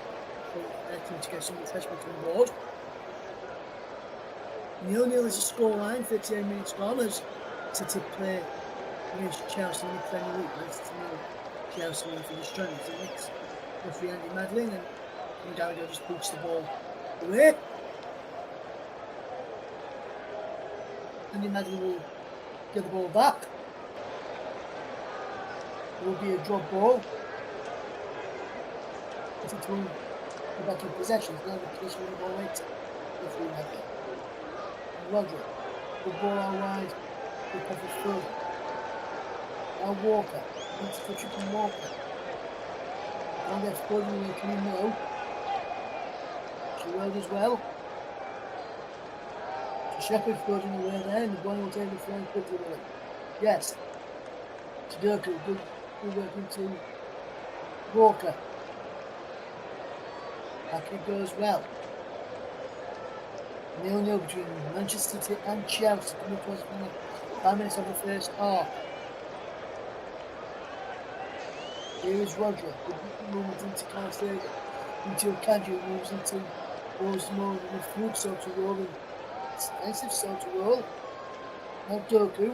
for their team to get some refreshment on board. 0-0 is a scoreline, 38 minutes gone as City play against Chelsea in the Premier League. Chelsea for the strength of the mix. Referee Andy Madeline and Gallagher just boots the ball away. Andy Madeline will get the ball back. It will be a drop ball. If it will go back in possession, now the position of the ball later. If we have it. And Roderick, the ball out wide, good pass is through. Now Walker, needs to touch it from Walker. And they're flooding away coming now. Giroud as well. Shepherd floating away there, and the ball will take the front quickly away. Yes. Sudoku, good work into Walker. Back it goes well. 0-0 between Manchester City and Chelsea coming towards 5 minutes of the first half. Here is Rodri. Good movement into Carlsberg. Into Kanji, moves into Rosemore in the food sort of rolling. Expensive sort of roll. Now Doku.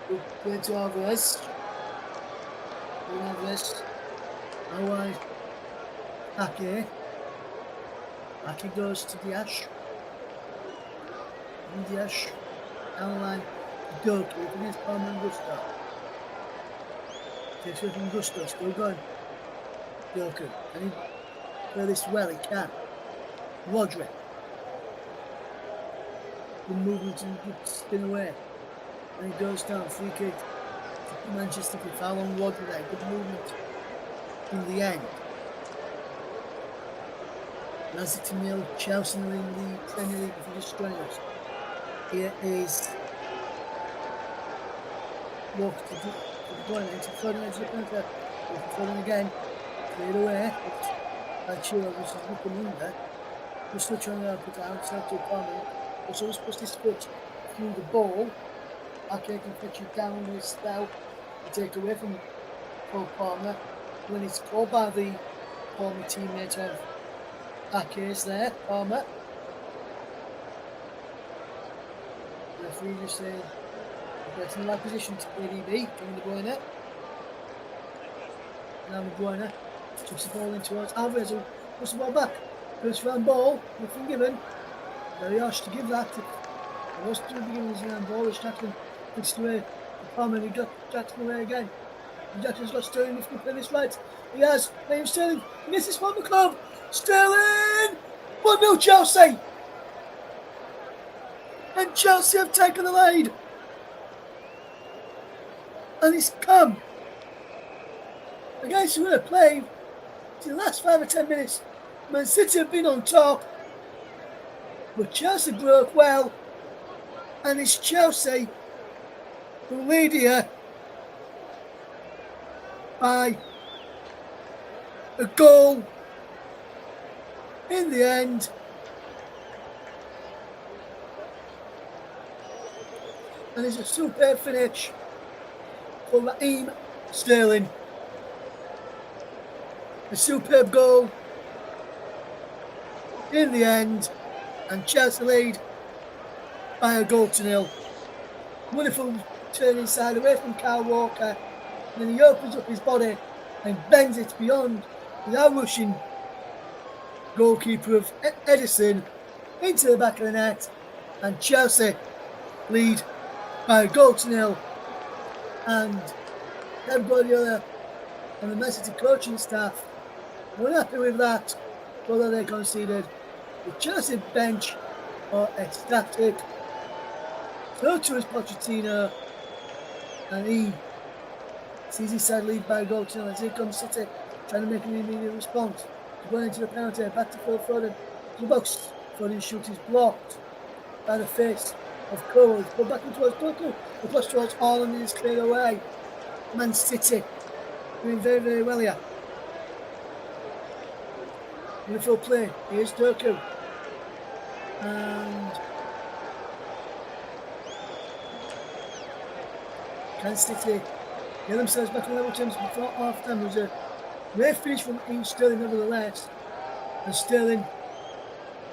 Good play to Alvarez. Alvarez. Now wide. Ake. Ake goes to Diash. And Diash. Down the line. Doku. Against Palmer and Gusto. Takes it from Gusto. Still going. Doku. Can he play this well? He can. Rodri. Good movement and good spin away. And he goes down. Free kick. Manchester City. Foul on Rodri there. Good movement in the end. Man City 0, Chelsea in the Premier League if you just join us. Here is Walker to the goal line. Flooding edge of the counter. Flooding again. Cleared away. By Chiro, which is looking under. We're still trying to put it outside to Palmer. Also, let's push this foot through the ball. Ake can fetch it down with his spout and take away from Paul Palmer. When it's called by the former teammate of Ake's there, Palmer. The referee just saying, in the right position to ADB, Kevin De Bruyne. Now De Bruyne chucks the ball in towards Alvarez, who puts the ball back. Goes for a ball, nothing given. Very harsh to give that. It was to the beginning of the ball, which Jackson puts away. Palmer, and he got Jackson away again. And Jackson's got Sterling if he can play this right. He has. Liam Sterling misses from the club. Sterling! 1-0 Chelsea! And Chelsea have taken the lead. And it's come against who have played to the last 5 or 10 minutes. Man City have been on top, but Chelsea broke well, and it's Chelsea who lead here by a goal in the end. And it's a superb finish for Raheem Sterling. A superb goal in the end, and Chelsea lead by a goal to 0. Wonderful turn inside away from Kyle Walker, and then he opens up his body and bends it beyond the out-rushing goalkeeper of Edison into the back of the net, and Chelsea lead by a goal to 0. And Pep Guardiola and the Man City coaching staff were happy with that, although they conceded. The Chelsea bench are ecstatic. So too is Pochettino, and he sees his side lead by a goal to 0. As here comes City, trying to make an immediate response. Going into the penalty, back to Phil Foden. To the box, Foden's shoot is blocked by the face of Cole. It's put back in towards Doku. The cross towards Haaland and is cleared away. Man City doing very, very well here. Wonderful play. Here's Doku. And can City get themselves back on level terms before half time? There was a great finish from Raheem Sterling nevertheless. And Sterling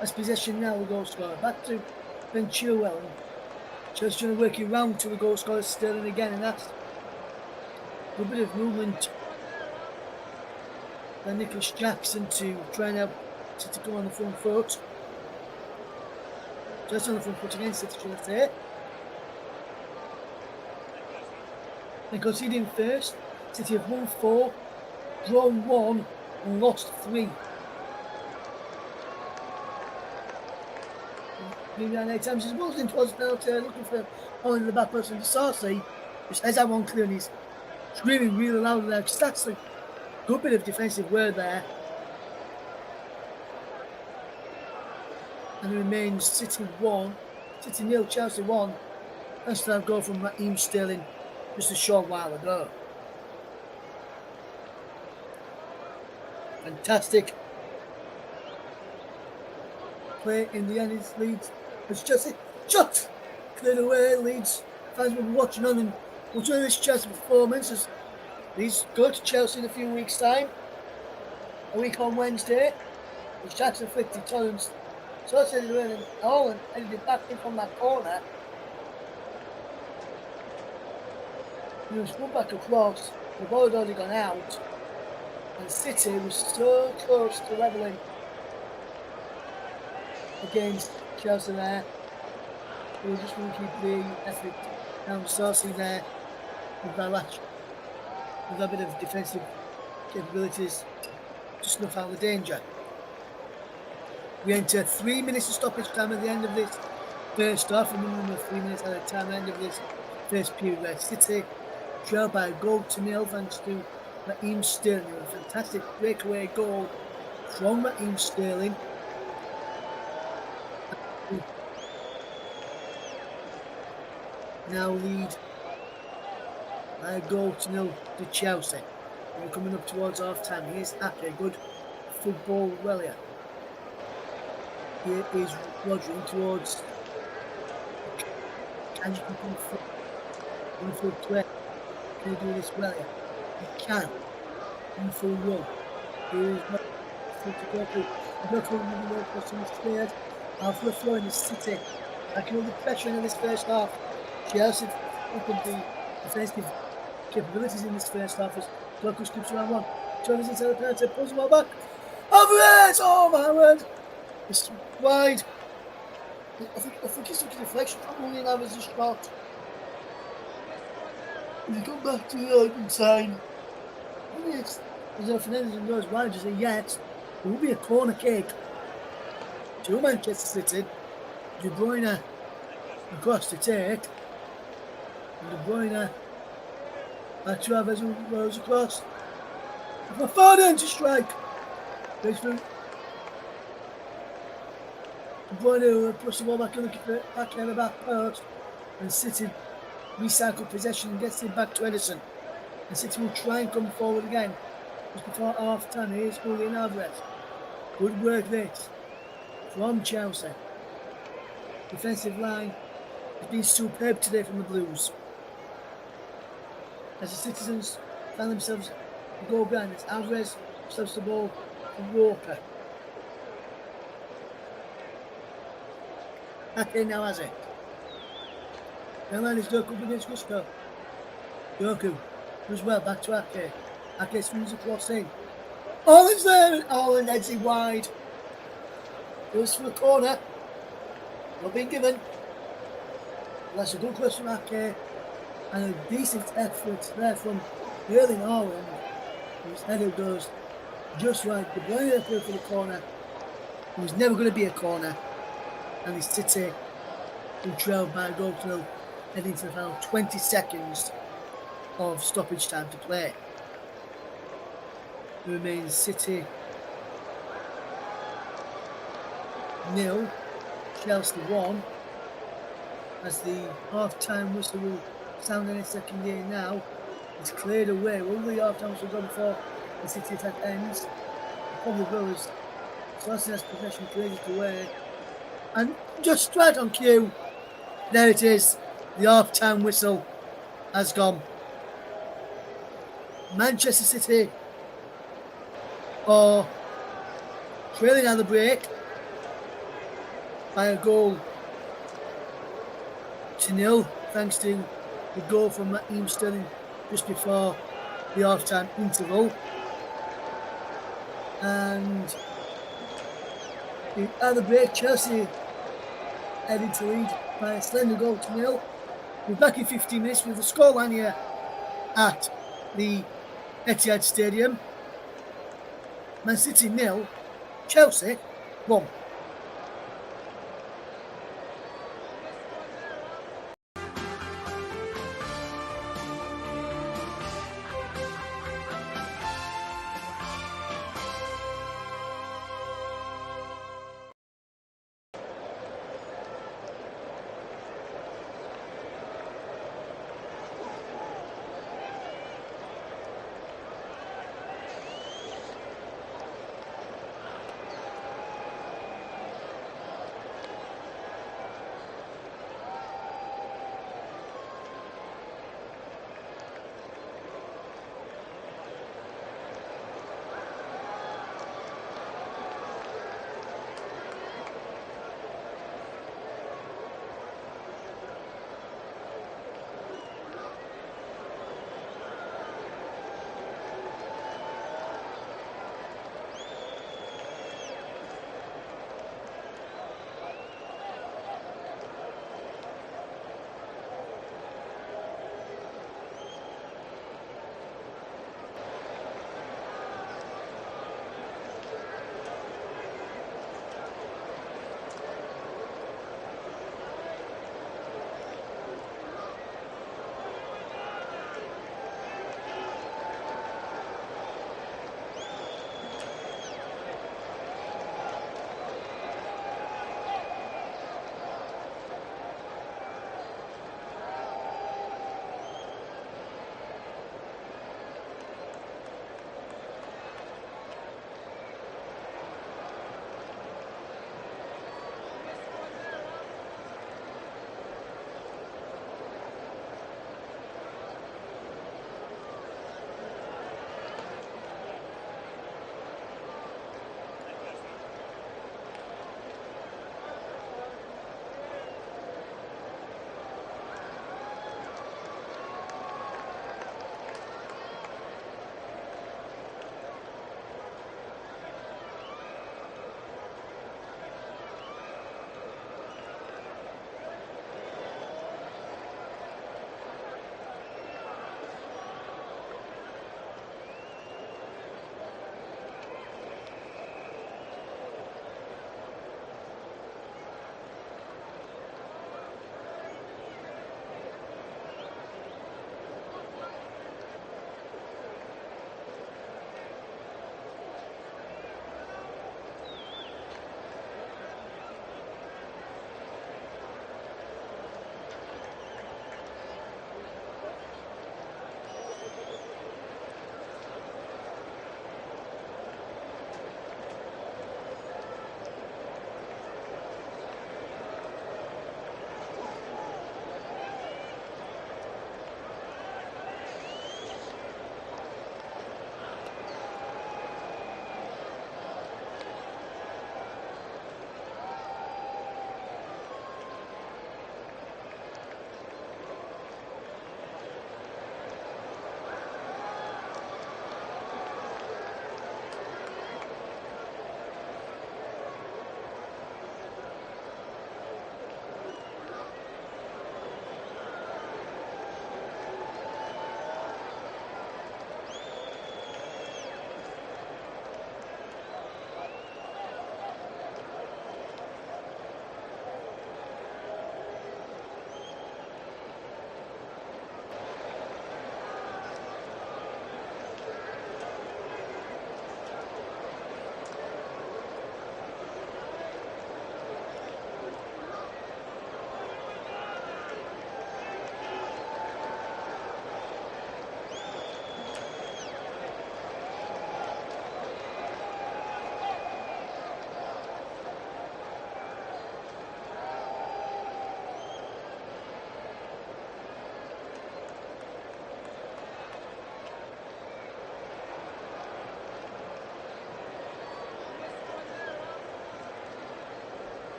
has possession now, the goal scorer. Back to Ben Chilwell. Just trying to work it round to the goal scorer Sterling again, and that's a bit of movement by Nicholas Jackson to try and help City come on the front foot. Just on the front foot again, City trying to say. They conceded first. City have won 4, drawn 1, and lost 3. Being 8 times, he's walking towards the penalty, looking for holding the back person to Sarsi, which has that one clear and he's screaming really loud there, because that's a good bit of defensive work there. And it remains City 1, City 0, Chelsea 1. That's that goal from Raheem Sterling just a short while ago. Fantastic play in the end. It Leeds. It's Chelsea shot cleared away. Leeds fans will be watching on and watching this Chelsea performance as Leeds go to Chelsea in a few weeks' time. A week on Wednesday, which Jackson flicked Torrance. So I said it away and Holland headed it back in from that corner. He was put back across. The ball had already gone out. And City was so close to levelling against Chelsea there. They were just going to keep the effort down Sarsi there with that latch. With a bit of defensive capabilities to snuff out the danger. We enter 3 minutes of stoppage time at the end of this first half, and we're 3 minutes at a time at the end of this first period where City trailed by a goal to 0 thanks to Raheem Sterling. A fantastic breakaway goal from Raheem Sterling. Now lead by a goal to 0 to Chelsea. We're coming up towards half time. Here's Ake, good football Wellier. Here is Rodri towards can you come full play? Can he do this Wellier? He can. In full run. Here is Rodri. Cleared. Half the floor in the City. Backing up the pressure in this first half. Chelsea opened the defensive capabilities in this first half as Glaucus keeps around one. Travis inside the penalty, pulls the ball back. Alvarez! Oh my word! It's wide. I think it's looking deflection from Julian Alvarez's shot. He's got back to the Argentine. As if Fernandez goes wide as a yet, it will be a corner kick to Manchester City. De Bruyne across to take. And De Bruyne back to Alvarez who goes across. For Foden to strike. Goes through. De Bruyne puts the ball back in the back post. And City recycle possession and gets it back to Ederson. And City will try and come forward again. Just before half time, here's Julian Alvarez. Good work this from Chelsea. Defensive line has been superb today from the Blues. As the citizens find themselves a goal behind, it's Alvarez stops the ball from Walker. Ake now has it. The line is Doku against Gusto. Doku does well, back to Ake. Ake swings across in. Holland's there, Holland heads it wide. Goes for a corner. Not being given. That's a good cross from Ake. And a decent effort there from Erling Haaland. His header goes just right. De Bruyne through for the corner. It was never going to be a corner. And it's City who trailed by a goal to 0, heading to the final 20 seconds of stoppage time to play. It remains City 0, Chelsea 1. As the half-time whistle will sound in a second here now. It's cleared away. Will the half-time whistle go before the City attack ends? It probably will as Chelsea has possession, cleared it away. And just right on cue, there it is. The half-time whistle has gone. Manchester City are trailing out the break by a goal to 0, thanks to the goal from Raheem Sterling just before the half-time interval. And at the break, Chelsea heading to lead by a slender goal to nil. We're back in 15 minutes with the scoreline here at the Etihad Stadium. Man City 0, Chelsea 1.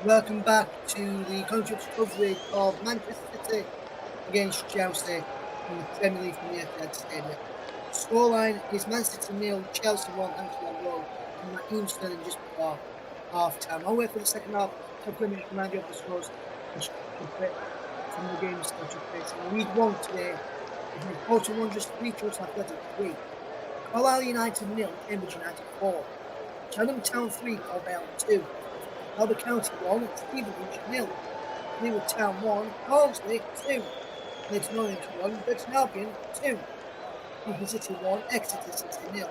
Welcome back to the Country coverage of Manchester City against Chelsea in the Premier League from the Etihad Stadium. Scoreline is Man City 0, Chelsea 1, Anfield Road, and Raheem Sterling just before half time. I'll wait for the second half, so let me just remind you of the scores which took place from the games that took place in League One today. Bolton Wanderers 3, Chelsea Athletic 3, Carlisle United 0, Cambridge United 4, Cheltenham Town 3, Cornwall 2, Albert County 1, Stevenage 0, Leeward Town 1, Barnsley 2, Leighton Orient 1, Burton Albion 2, Lincoln City 1, Exeter City 0,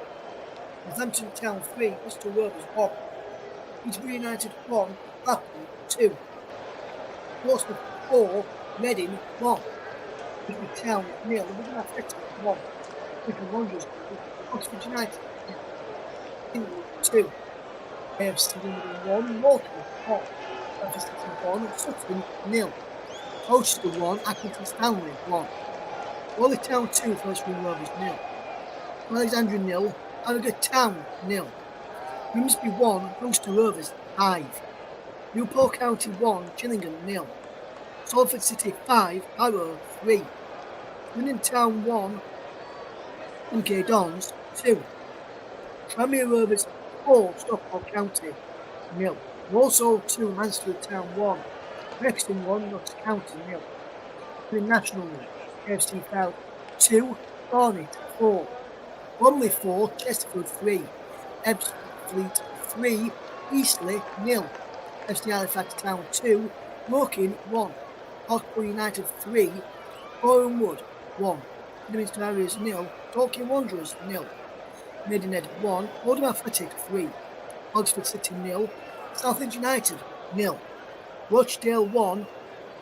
Northampton Town 3, Bristol Rovers 1, Peterborough United 1, Blackpool 2, Portsmouth 4, Reading 1, Ipswich Town 0, Wigan Athletic 1, Wycombe Wanderers 2, Oxford United 0, 2, AFC Wimbledon 1, Morecambe 1, Bradford City 1, Sutton 0, Colchester 1, Accrington Stanley 1, Warwick Town 2, Forest Green Rovers 0, Alexandria 0, Harrogate Town 0, Grimsby 1, Gloucester Rovers 5, Newport County 1, Gillingham 0, Salford City 5, Harrow 3, Swindon Town 1, MK Dons 2, Tranmere Rovers 4, Stockport County 0, Walsall 2, Mansfield Town 1, Wrexham 1, Notts County 0, the National League, AFC Fell 2, Barnet 4, Bromley 4, Chesterfield 3, Ebbsfleet 3, Eastleigh 0, FC Halifax Town 2, Woking 1, Hartlepool United 3, Boreham Wood 1, Kidderminster Harriers 0, Dorking Wanderers 0, Maidenhead 1, Oldham Athletic 3, Oxford City 0, Southend United 0, Rochdale 1,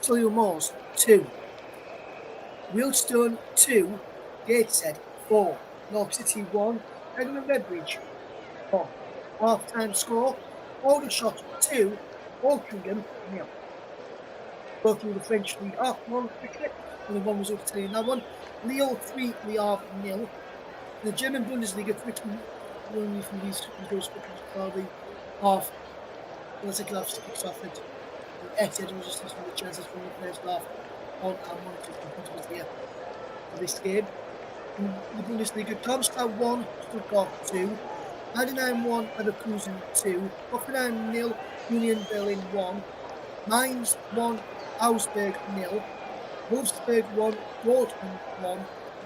Solihull Moors 2, Wealdstone 2, Gateshead 4, North City 1, Edinburgh Redbridge 4. Half-time score, Aldershot 2, Altrincham 0. Go through the French League Half-1 cricket, only one result to tell you that one. Lille 3, Le Havre 0. The German Bundesliga quickly running from these results for the half. The second half kicks off at Etihad was just some of the chances from the first half on our monitors compatibles here for this game. In the Bundesliga, Darmstadt 1, Stuttgart 2, Heidenheim 1, Leverkusen 2, Hoffenheim 0, Union Berlin 1, Mainz 1, Augsburg 0, Wolfsburg 1, Dortmund 1,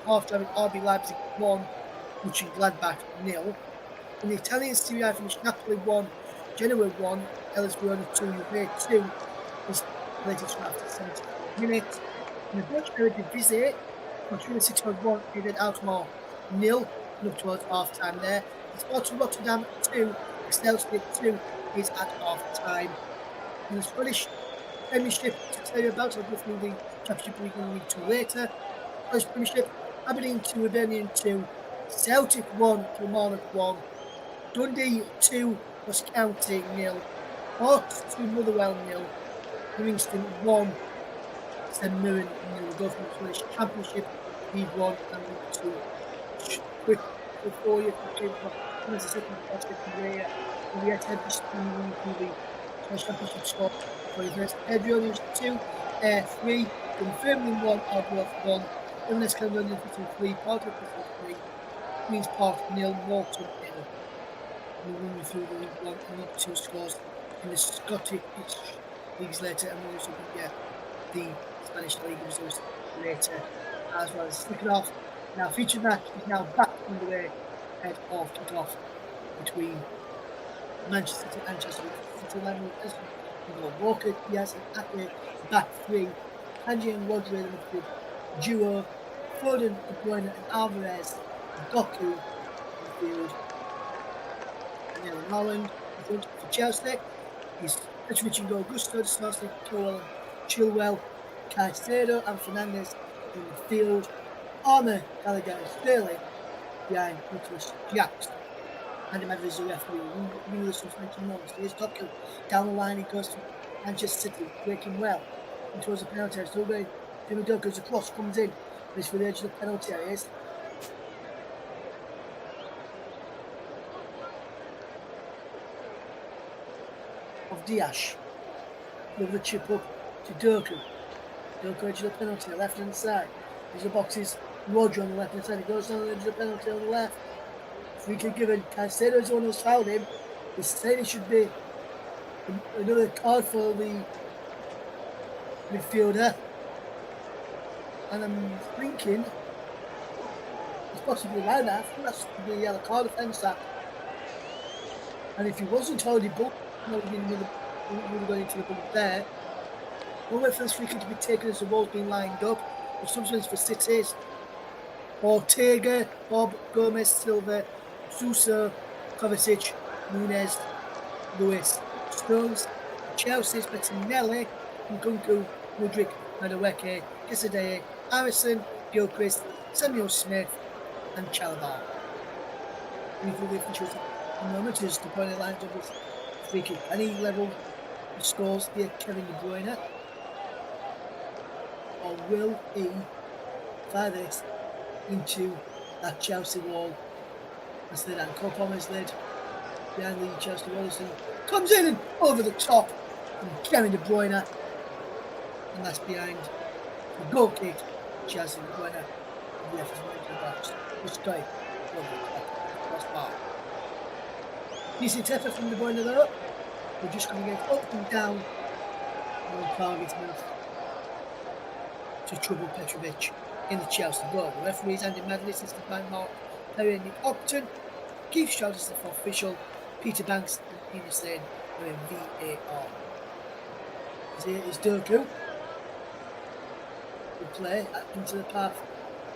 half-time RB Leipzig 1, Mönchengladbach 0. In the Italian Serie A finished Napoli 1, Genoa 1, Hellas Verona 2, Juve 2 is related to after 74 minutes. In the Dutch Eredivisie, Fortuna Sittard 1, David Alkmaar 0, up towards half-time there. Sporting Rotterdam 2, Excelsior 2 is at half-time. In the Scottish Premiership, to tell you about, I'll go through the Championship League and League 2 later. Scottish Premiership, Aberdeen 2, Hibernian 2, Celtic 1, Kilmarnock 1, Dundee 2, Ross County 0, Hawks 2, Motherwell 0, Livingston 1, St Mirren 0. Go from the Scottish Championship, League 1 and League 2. Quick before you can the second plastic career, and we had to dispute the Scottish Championship score for the first. Edgeworth 2, 3, Dunfermline 1, Arbroath 1, Inverness Caledonian 3, Portland 3, Queen's Park 0, Morton 0. We'll run you through the League 1 and League 2 scores in the Scottish leagues later, and we'll also get the Spanish league results later, as well as second half. Now, featured match is now back underway ahead of kick-off between Manchester City and Chelsea. City level as Walker, Diaz, and Ake, back three, Kanji and Rodri in the midfield duo, Foden, De Bruyne, and Alvarez, Doku in the field, and then Holland in front for Chelsea is Petrovic and Augusto, Sarsi, Chilwell, Chilwell, Caicedo, and Fernandes in the field. Armour, Gallagher, and Sterling behind Nicholas Jackson. And imagine as a referee, really some French moments. Here's Doku down the line, he goes to Manchester City, breaking well. And towards the penalty area, still going. Jimmy Doku's across, comes in, but it's for the edge of the penalty areas. Of Diash. Over the chip up to Doku. Doku edge of the penalty, left hand side. There's the boxes. Roger on the left hand side. He goes down the edge of the penalty on the left. Free kick given. Caicedo is the one who's fouled him. He's saying it should be another card for the midfielder. And I'm thinking it's possibly like that. I think that's the yellow card offence that. And if he wasn't already booked, he would have gone into the book there. We'll wait for this free kick to be taken as the ball's being lined up. The substitutes for City's Ortega, Bob, Gomez, Silva, Sousa, Kovacic, Nunez, Lewis, Stones, Chelsea's Bettinelli, Nkunku, Mudryk, Madueke, Casadei, Harrison, Gilchrist, Samuel Smith, and Chalobah. Briefly, the officials at the moment is the point of line double free kick. And he levelled the scores here, Kevin De Bruyne. Or will he fire this into that Chelsea wall? Instead, and Cole Palmer's led behind the Chelsea wall. Comes in and over the top from Kevin De Bruyne. And that's behind the goal kick. Chelsea De Bruyne left his way to the box. It's straight over the top. Crossbar. Decent effort from De Bruyne though. We're just going to get up and down on target enough to trouble Petrovic in the Chelsea goal. The referee's Andy Madness is the fine mark. Perry Nick Upton, Keith Stroud is the fourth official, Peter Banks and Peter Sane are in VAR. Here is Doku. The play into the path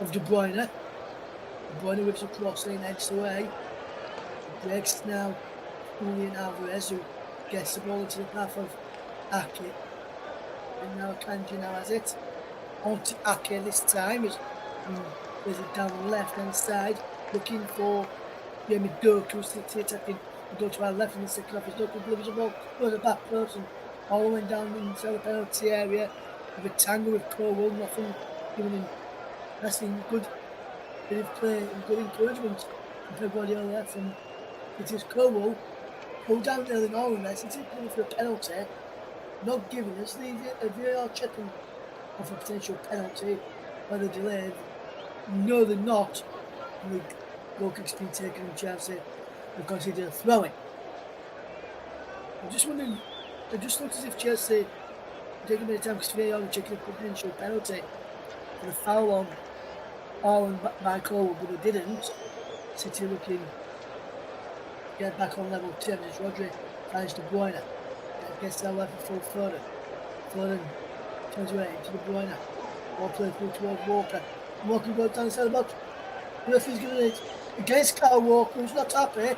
of De Bruyne. De Bruyne whips a cross in, edged away. It breaks now Julian Alvarez, who gets the ball into the path of Ake. And now Kanji now has it. On to Ake this time. There's it down the left hand side, looking for Jamie Doku, City attacking. We go to our left in the second half. Doku delivers the ball for the back person, all the way down inside the penalty area. With a tangle with Corwell, nothing giving him. That's in good bit of play and good encouragement from Pep Guardiola from it is Corwell. Pulled down there in all of this. It's looking for a penalty, not giving us. They are checking of a potential penalty, whether delayed. No, they're not. And the goal kick's been taken in Chelsea and considered a throw-in. I'm just wondering, it just looks as if Chelsea taking a bit of time because VAR were checking a potential penalty for the foul on Arlen by Cole, but they didn't. City looking to get back on level 10 as Rodri finds De Bruyne. Gets that left for Foden. Foden turns away into De Bruyne. Ball played through towards Walker. Walker goes down the side of the box. The referee's giving it against Kyle Walker, who's not happy.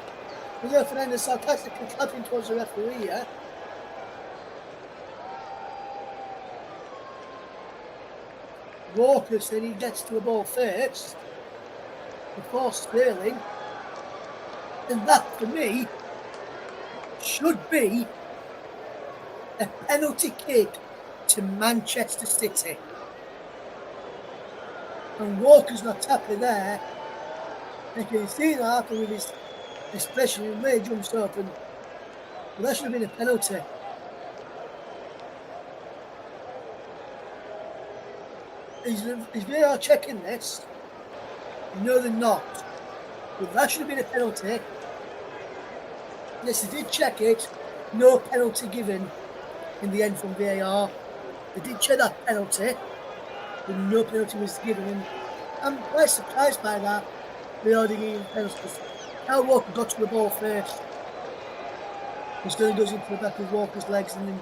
The referee is sarcastically clapping towards the referee here. Walker said he gets to the ball first before Sterling. And that, for me, should be a penalty kick to Manchester City. And Walker's not happy there. And you can see that happen with his expression when he jumps up. And well, that should have been a penalty. Is VAR checking this? No, they're not. But that should have been a penalty. Yes, they did check it. No penalty given in the end from VAR. They did check that penalty, but no penalty was given. And I'm quite surprised by that. They already gave penalties. Kyle Walker got to the ball first. And Sterling goes into the back of Walker's legs and then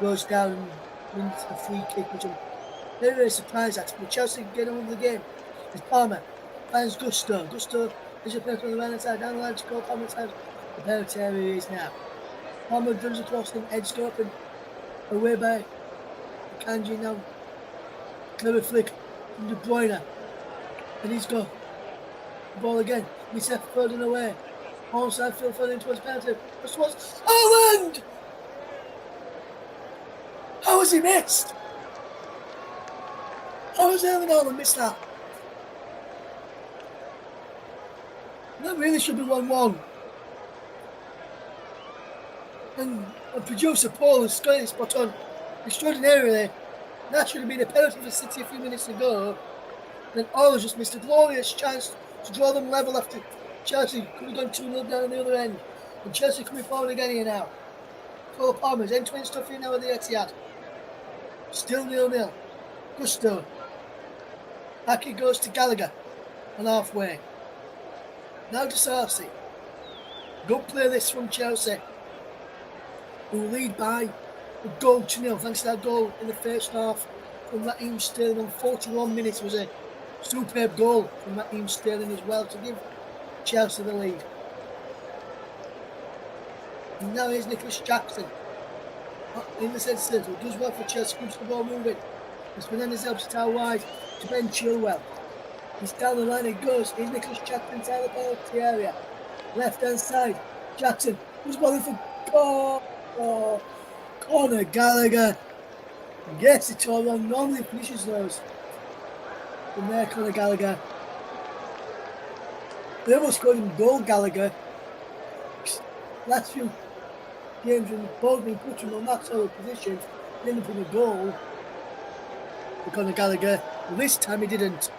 goes down and wins a free kick, which I'm very, very surprised at. But Chelsea get on with the game. It's Palmer finds Gusto. Gusto is a penalty on the right hand side, down the line to go Palmer's side. The penalty area is now. Palmer drives across and edged up and away by Kanji now. Clever flick from De Bruyne. And he's got the ball again. We set Foden away. Onside Phil Foden towards penalty. This was Haaland! How has he missed? How has Erling Haaland missed that? That really should be 1-1. And producer Paul has got it spot on. Extraordinarily, that should have been a penalty for City a few minutes ago. Then Oilers just missed a glorious chance to draw them level after Chelsea could have gone 2-0 down on the other end. And Chelsea coming forward again here now. Cole Palmer's end-to-end stuff here now with the Etihad. Still 0-0. Gusto. Back it goes to Gallagher on halfway. Now to Sarsi. Good play this from Chelsea, who lead by a goal to nil thanks to that goal in the first half from Raheem Sterling on 41 minutes. Was a superb goal from Raheem Sterling as well to give Chelsea the lead. And now here's Nicholas Jackson in the centre circle, does well for Chelsea, keeps the ball moving. As Fernandes helps it out wide to Ben Chilwell. He's down the line, it goes. Here's Nicholas Jackson inside the penalty area. Left hand side, Jackson was bowling for Conor Gallagher. Gets it all wrong, normally finishes those. From there, Conor Gallagher. They almost called him Goal Gallagher. Last few games when the ball's been put him on that sort of position, he ended up in a goal for Conor Gallagher. Well, this time he didn't.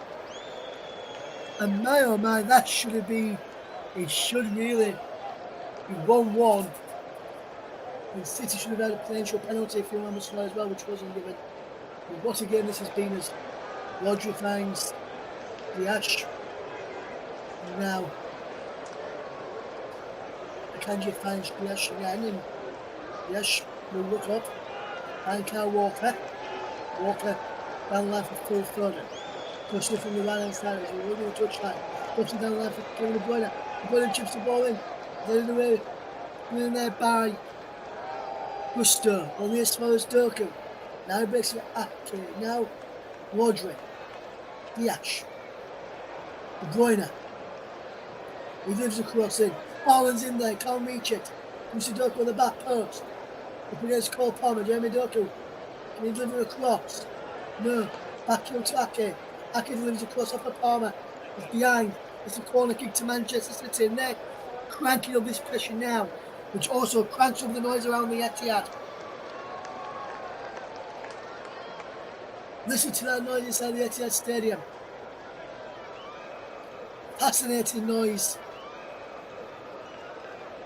And my oh my, that should have been, it should really be 1-1. And City should have had a potential penalty if you remember so as well, which wasn't given. But what a game this has been as Rodri finds the Ash. And now Akanji finds the Ash again, and the Ash will look up. And Kyle Walker. Walker down the line for Phil Foden. Pushing it from the right hand side as we're looking at the touchline. Pushing down the line for Kevin De Bruyne. De Bruyne chips the ball in. Letting away. In there by Gusto. Only as far as Doku. Now he breaks it back. Now Rodri. Diaz. De Bruyne. He leaves the cross in. Haaland's in there. Can't reach it. Comes to Doku on the back post. Up against Cole Palmer. Jeremy Doku. Can he deliver a cross? No. Back to Ake. Ake delivers a cross off of Palmer. It's behind. It's a corner kick to Manchester City. And they're cranking up this pressure now, which also cranks up the noise around the Etihad. Listen to that noise inside the Etihad Stadium. Fascinating noise.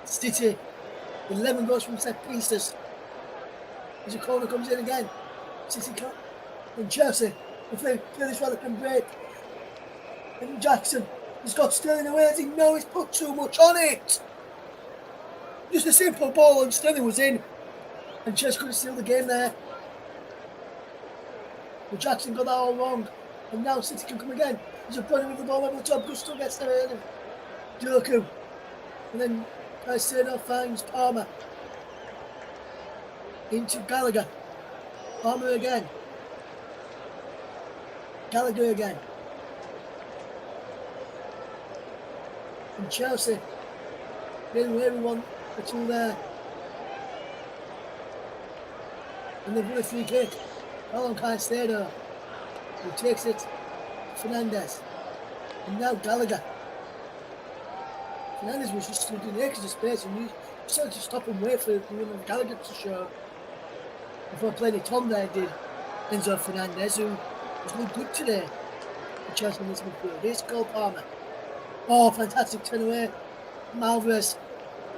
City, 11 goals from set pieces. As a corner comes in again. City can't. And Chelsea, if they feel this rather can break. And Jackson has got Sterling away. As he knows he's put too much on it. Just a simple ball and Sterling was in. And Chelsea couldn't steal the game there. But Jackson got that all wrong. And now City can come again. There's a running with the ball over the top. Gusto gets there ahead of Doku. And then Caicedo finds Palmer. Into Gallagher. Palmer again. Gallagher again. And Chelsea getting where we want until there. And they've won a free kick. Alan Caicedo, who takes it to Fernandes. And now Gallagher. Fernandes was just stood in the extra space and you started to stop and wait for Gallagher to show. Before playing it on there did Enzo Fernandez, who was not good today for Chelsea in this midfield. Here's Cole Palmer. Oh, fantastic turn away from Alvarez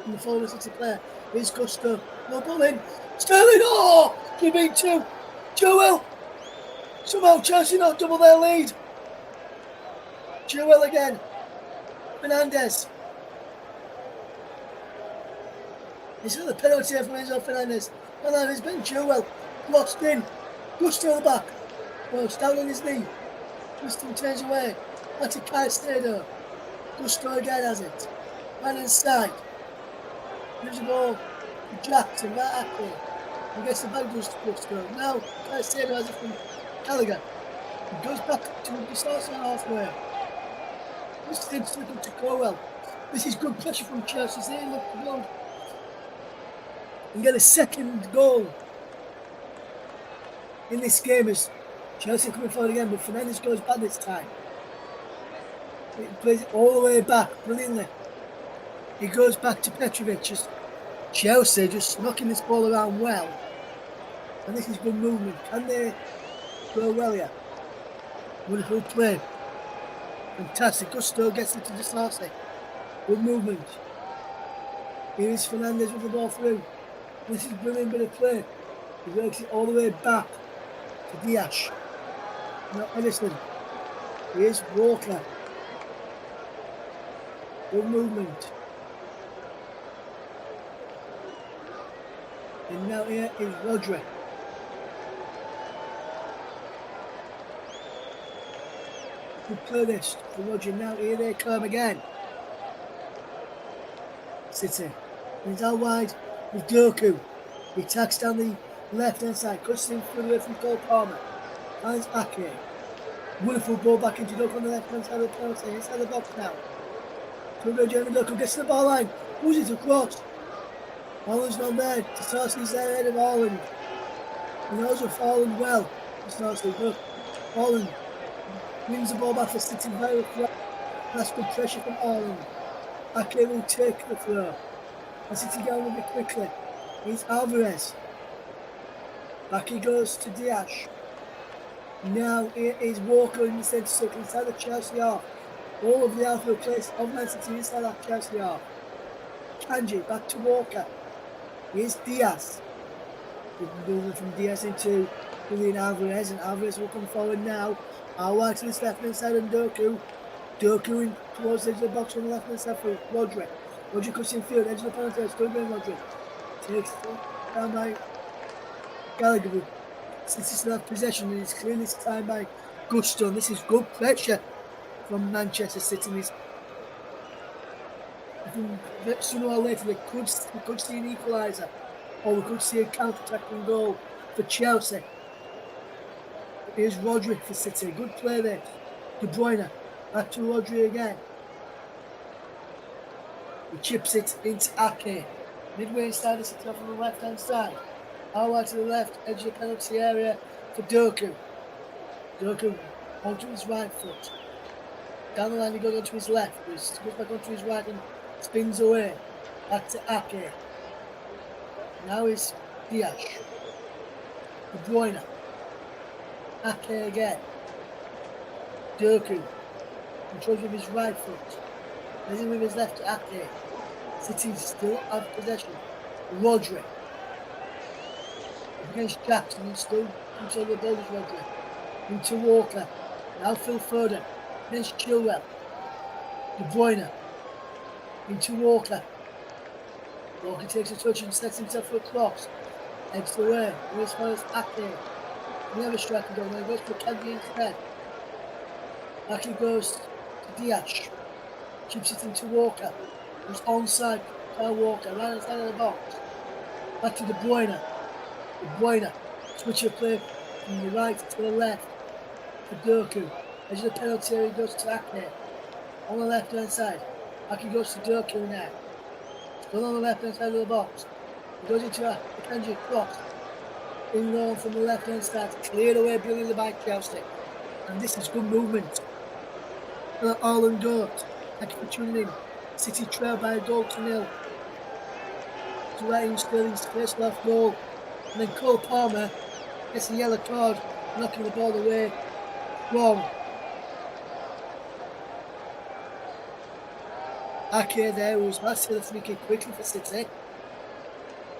from the forward City player. Here's Gusto. No ball in. Sterling! Oh! 3-2. Joel! Somehow Chelsea not double their lead. Joel again. Fernandes. This is the penalty here from Enzo Fernandez. And there is Ben Chilwell. Lost in. Gusto at the back. Oh, it's down on his knee. Gusto turns away. That's a Caicedo. Gusto again has it. Right inside. Gives the ball to Jackson. Right at it. He gets the ball goes to Gusto. Now Caicedo has it from Gallagher. He goes back to the starts on halfway. This is slipping to Crowell. This is good pressure from Chelsea. They look to go and get a second goal in this game as Chelsea coming forward again, but Fernandes goes back this time. He plays it all the way back, brilliantly. He goes back to Petrovic as Chelsea just knocking this ball around well. And this is good movement. Can they go well here? Wonderful play. Fantastic. Gusto gets it to Disasi. Good movement. Here is Fernandez with the ball through. This is a brilliant bit of play. He works it all the way back to Diaz. Now Edison. Here's Walker. Good movement. And now here is Rodri. Good play this for Rodri. Now here they come again. City. He's out wide with Doku. He attacks down the left hand side, cuts in through the way from Cole Palmer. Finds Ake. Wonderful ball back into Doku on the left hand side of the penalty. Inside the box now. Jeremy Doku gets to the ball line. Who's it across? Haaland's not there. Disasi's there ahead of Haaland. He knows of Haaland well. Disasi, but Haaland wins the ball back for City very flat. That's good pressure from Haaland. Ake will take the throw. And City get on with it quickly. It's Alvarez. Back he goes to Diaz. Now it is Walker in the centre circle inside the Chelsea half. All of the outfield place of Man City inside that Chelsea half. Kanji back to Walker. Here's Diaz. Moving from Diaz into Julian Alvarez, and Alvarez will come forward now. Wide to the left hand side and Doku. Doku in towards the edge of the box on the left hand side for Rodri. Rodri cuts in field, edge of the penalty, still going Rodri. Takes down by Gallagher. Since it's not possession, and it's cleared this time by Gusto. This is good pressure from Manchester City. Sooner or later, we could see an equaliser, or we could see a counter-attacking goal for Chelsea. Here's Rodri for City. Good play there. De Bruyne. Back to Rodri again. He chips it into Ake. Midway inside the City off on the left-hand side. Out to the left, edge of the penalty area for Doku. Doku onto his right foot. Down the line, he goes onto his left. He goes back onto his right and spins away. Back to Ake. Now is Diaz. De Bruyne. Ake again. Doku. Controls with his right foot. Then with his left to Ake. City still have possession. Rodri. Against Jackson and still control the ball with Rodri. Into Walker. Now Phil Foden. Against Chilwell. De Bruyne. Into Walker. Walker takes a touch and sets himself for a cross. Heads away. Here's first Ake. Never striker goal. Now he goes for Kanji instead. Ake goes to Diaz. Chips it into Walker. Who's onside. Kyle Walker. Right outside of the box. Back to De Bruyne. De Bruyne. Switch of play from the right to the left. For Doku. Edge of the penalty area goes to Ake. On the left hand side. Ake goes to Doku now. Still on the left hand side of the box. He goes into a Kanji cross. In long from the left hand side. Cleared away brilliantly by Chelsea. And this is good movement. Haaland goes. Thank you for tuning in. City trail by a goal to nil. To Raheem Sterling's first left goal. And then Cole Palmer gets a yellow card, knocking the ball away from Ake there, who was about to the free kick quickly for City.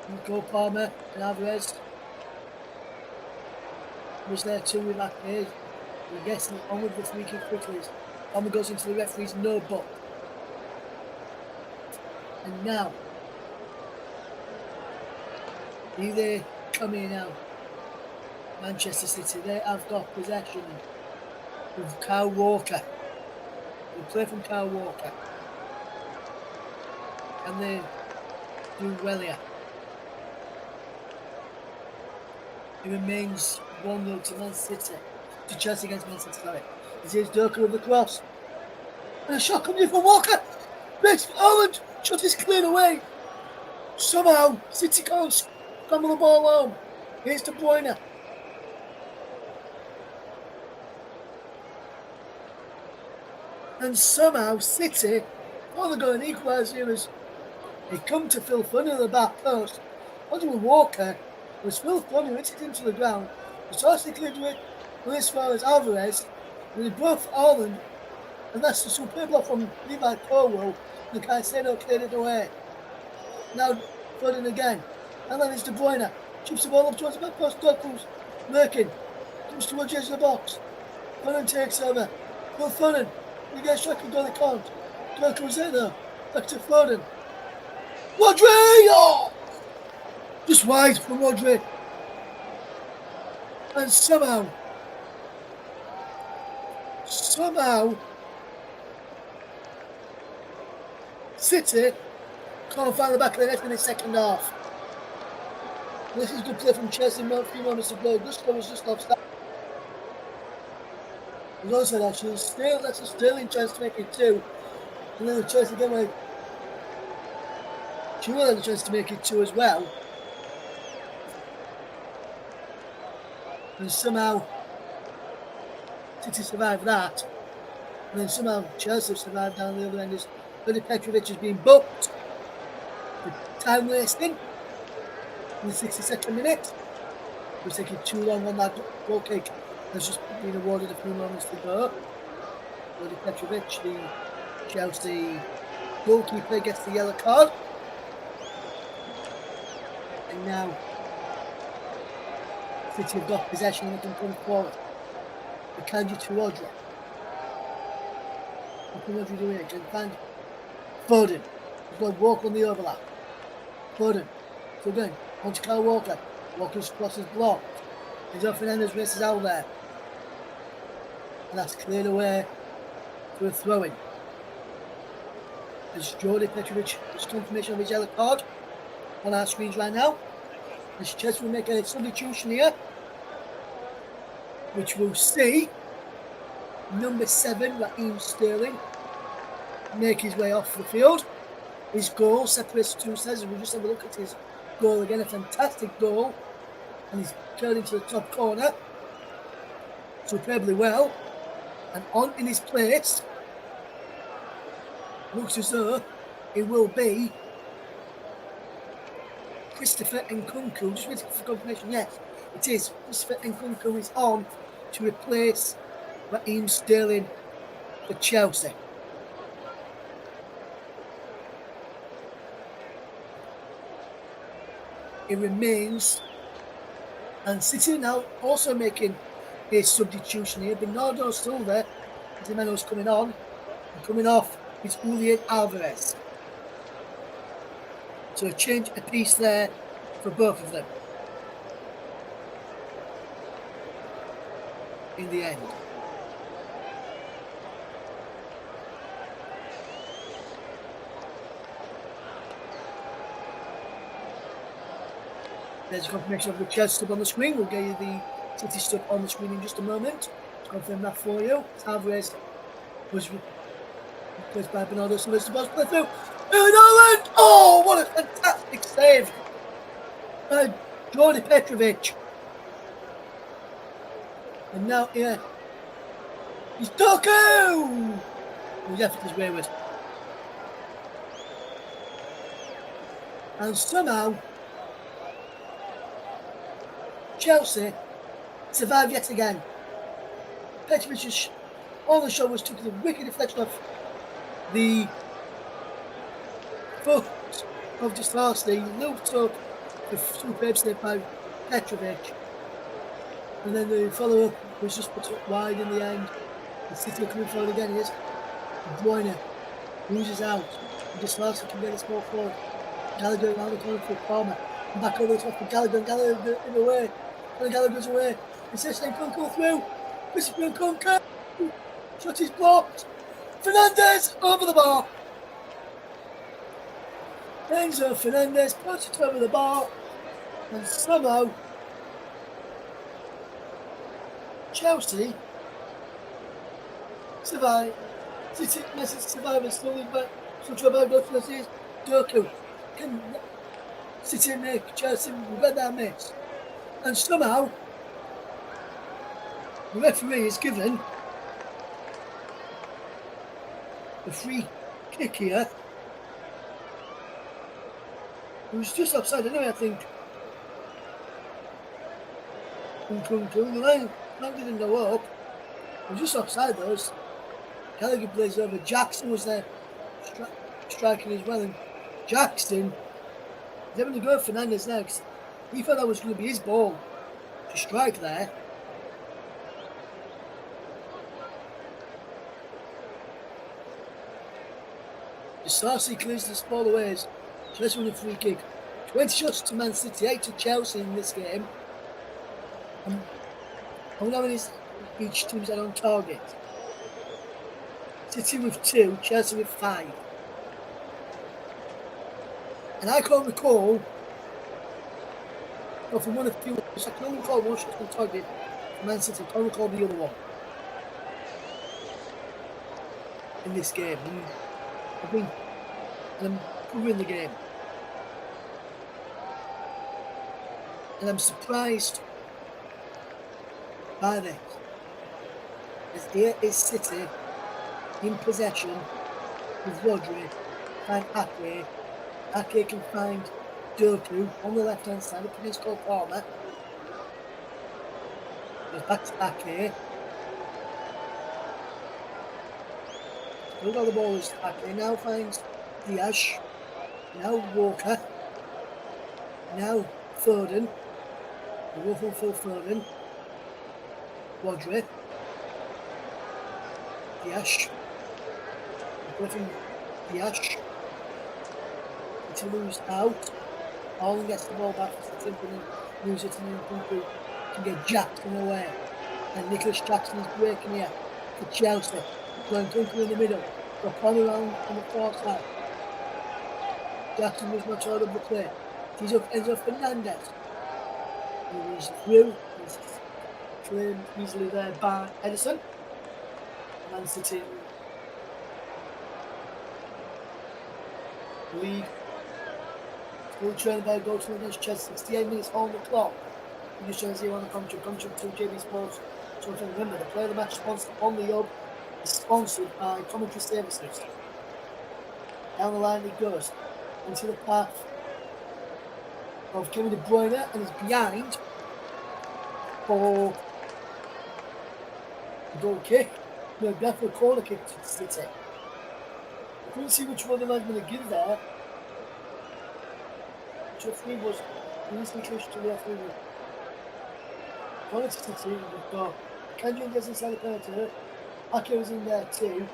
And Cole Palmer and Alvarez was there too with Ake. He gets on with the free kick quickly. Palmer goes into the referee's no book. And now, here they come in now. Manchester City, they have got possession with Kyle Walker. They play from Kyle Walker. And they do well here. It remains 1-0 to Man City. To Chelsea against Man City, sorry. This is Doku with the cross. And a shot comes in from Walker. Makes Haaland. Shot is cleared away. Somehow, City can't scramble the ball home. Here's De Bruyne. And somehow, City, they're going to equalise here as He come to Phil Foden at the back post. Onto Walker. It was Phil Foden who hit it into the ground. Precisely cleared with Luis Suarez Alvarez. And they both Ireland. And that's a superb block from Levi Colwell. And Caicedo cleared it away. Now Foden again. And then it's De Bruyne. Chips the ball up towards the back post. Douglas lurking. Comes towards the edge of the box. Foden takes over. Phil Foden. He gets struck and goal, they can't. Douglas in there. Back to Foden. Rodri! Oh! Just wide from Rodri. And somehow, City can't find the back of the net in the second half. This is good play from Chelsea a few moments ago. Gusto was just offside. There's also actually still that's a Sterling chance to make it 2. And then the chance again where Chilwell had a chance to make it 2 as well. And somehow City survived that. And then somehow Chelsea have survived down the other end as Vladimir Petrovic has been booked for time wasting in the 62nd minute. It was taking too long on that goal kick. Has just been awarded a few moments to go. Vladimir Petrovic, the Chelsea goalkeeper, gets the yellow card. And now City have got possession and they can come forward. Akanji to Rodri. What can Rodri do here? Can find Foden. He's got to walk on the overlap. Foden. So again, on to Kyle Walker. Walker's cross is blocked. Enzo Fernandez races out there. And that's cleared away for a throw-in. As Jordi Petrovic has confirmation of his yellow card on our screens right now. As Chelsea will make a substitution here, which we'll see number 7, Raheem Sterling, make his way off the field. His goal separates the two sides. We'll just have a look at his goal again. A fantastic goal. And he's turned into the top corner superbly well. And on in his place, looks as though it will be Christopher Nkunku. Just waiting for confirmation. Yes, it is. Christopher Nkunku is on to replace Raheem Sterling for Chelsea. It remains, and City now also making a substitution here. Bernardo Silva is the man who's coming on, and coming off is Julian Alvarez. So a change a piece there for both of them in the end. There's a confirmation of the Chelsea stub on the screen. We'll get you the City stub on the screen in just a moment to confirm that for you. Alvarez was replaced by Bernardo Silva. The ball's played through. Oh, what a fantastic save by Jordi Petrovic. And now here is Doku. His effort is wayward. And somehow Chelsea survive yet again. Petrovic's on the shot was took the wicked deflection of the foot of Dislasty, looped up the superb save by Petrovic. And then the follow up was just put up wide in the end. The City are coming forward again. Here's De Bruyne loses out. Dislasty can get his ball forward. Gallagher around the corner for Palmer. And back over the top of Gallagher, and Gallagher in the way. And Gallagher goes away. It's just Nkunku through. Christopher Nkunku. Shot is blocked. Fernandez over the bar. Enzo Fernandez puts it over the bar. And somehow Chelsea survive. City survive slowly, but so trouble goes to the Doku. Can City make Chelsea regret that miss? And somehow the referee is given a free kick here It was just offside anyway, I think. The line didn't go up. It was just offside those. Gallagher plays over. Jackson was there striking as well. And Jackson is having to go at Fernandez next. He thought that was going to be his ball to strike there. Sarsi clears the ball away. Chelsea win a free kick. 20 shots to Man City, 8 to Chelsea in this game. How many each team's had on target? City with 2, Chelsea with 5. And I can't recall, well, from one of the few, I can only recall one shot on target for Man City. I can't recall the other one in this game. And I'm covering the game. And I'm surprised by this. As here is City in possession with Rodri and Ake. Ake can find Doku on the left hand side up against Cole Palmer. Goes back to Ake. Still got the ball as Ake. Now finds Diaz. Now Walker. Now Foden. The Wolf will Phil Foden. Rodri. Diaz. Griffin Diaz. To lose out. Haaland gets the ball back for City and lose it, and then can get Jackson away. And Nicholas Jackson is breaking here for Chelsea. Going Duncan in the middle. Got Palmer around on the far side. Jackson was not out of the play. He's up Enzo Fernandez. He's through. He's trained easily there by Edison. Man City lead. Still trained by Goldson against Chelsea. 68 minutes on the clock. You just trying to see on the contract to JB Sports. So remember, the player of the match sponsor on the Hub is sponsored by Commentary Services. Down the line it goes into the path of Kevin De Bruyne and is behind for the goal kick. No, behind for a corner kick to City. I couldn't see which one the man's going to give there. Which referee was recently close to the referee. Corner to City, we've got Kendrick gets inside the penalty. Ake was in there too.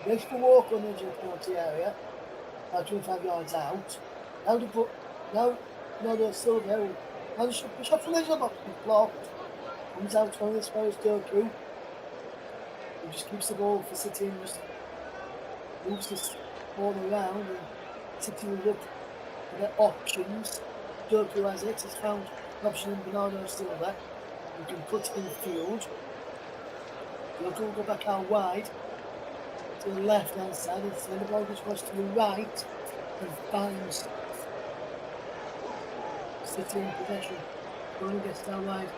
Goes for walk on the edge of the penalty area. 25 yards out. Now there's still there. Now the shot from the box is blocked. Comes out on this way as Doku. He just keeps the ball for City and just moves this ball around. And City will look for their options. Doku has it. He's found an option in Bernardo Silva. He can put in the field. Doku will go back out wide to the left hand side, and then the ball goes to the right and finds City in possession. Bruyne gets down wide.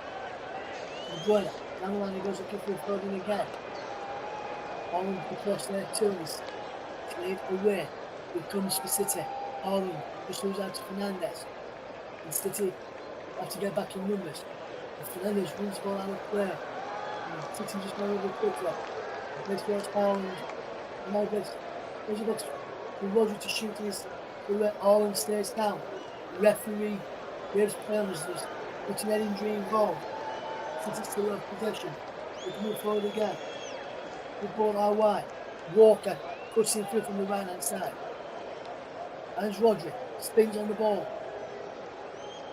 And Bruyne, down the line he goes up with Foden again. Haaland across there too, he's cleared away. It comes for City. Haaland just moves out to Fernandez. And City have to get back in numbers. And Fernandez runs the ball out of play. And City just went over quickly. Plays towards Haaland. And now there's a box for Rodri to shoot his where Haaland stays down. The referee gives penalties. There's an injury involved. City still have possession. They can move forward again. The ball out wide. Walker cuts him through from the right hand side. And Rodri spins on the ball.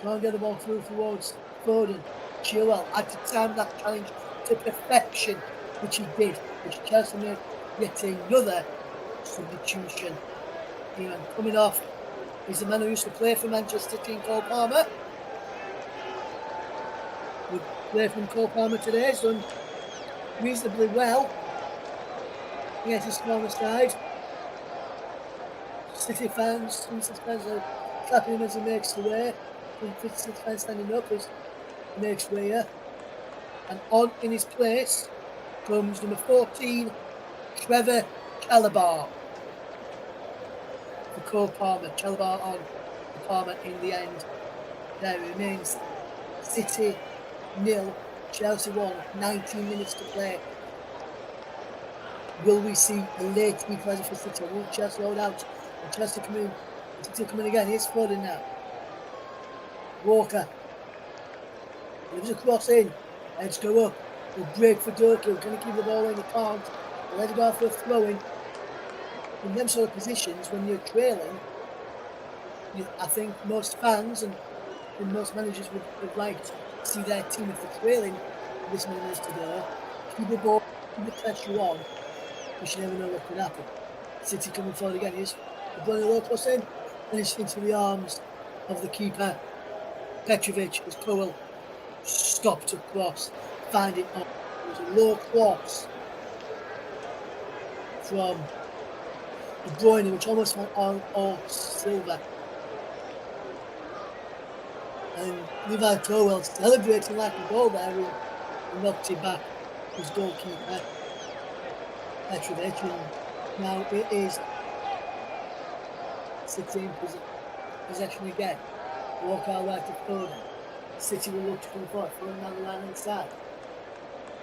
Can't get the ball through towards Foden. Chilwell had to time that challenge to perfection, which he did, which Chelsea made yet another substitution. Even coming off is the man who used to play for Manchester City, Cole Palmer. We play from Cole Palmer today, he's done reasonably well. Yes, he's on the side. City fans are clapping him as he makes the way. City fans standing up as he makes way here. And on in his place comes number 14, Trevor Chalobah. For Cole Palmer, Chalobah on the Palmer in the end. There remains City 0, Chelsea 1, 19 minutes to play. Will we see a late equaliser for City? Will Chelsea hold out? Will Chelsea come in? City come in again. Here's Foden now. Walker. Leaves a cross in. Let's go up. We'll break for Doku. Can he keep the ball in? He can't. We'll let it go for a throw in. In them sort of positions, when you're trailing, I think most fans and most managers would like to see their team, if they're trailing this many minutes to go, keep the ball, keep the pressure on. You should never know what could happen. City coming forward again. He's going a low cross in, and it's into the arms of the keeper. Petrovic as Cowell stopped to cross, find it on. It was a low cross from De Bruyne, which almost went on or Silva. And Levi Cowell celebrating like a goal there, and knocked it back his goalkeeper, Petrovic. And now it is City in possession again. Walk out right to Foden. City will look to come forward, Foden down the line inside.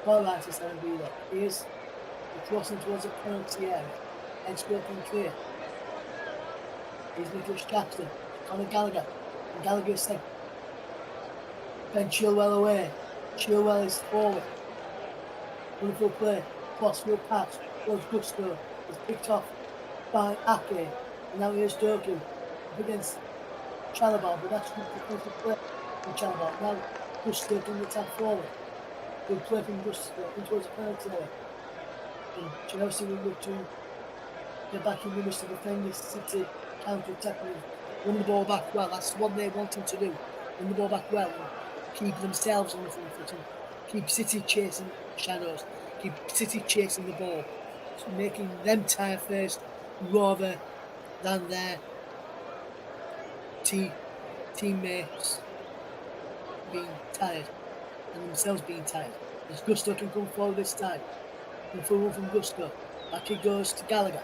Paul right is going to be there. Here's the crossing towards the penalty area. Edge open clear. Here's Nicholas Jackson, Conor Gallagher. And Gallagher is set. Ben Chilwell away. Chilwell is forward. Wonderful play. Possible pass. Goes Gusto. It's picked off by Ake. And now here's Doku up against Chalobah, but that's good defensive play from Chalobah. Now Gusto can attack forward. Good play from Gusto in towards the penalty area. And Chelsea will look to get back in the midst to defend this City counter-attack and win the ball back well. That's what they're wanting to do. Win the ball back well and keep themselves on the front foot and keep City chasing shadows. Keep City chasing the ball. Making them tire first rather than their teammates being tired and themselves being tired. As Gusto can come forward this time. And for one from Gusto. Back it goes to Gallagher.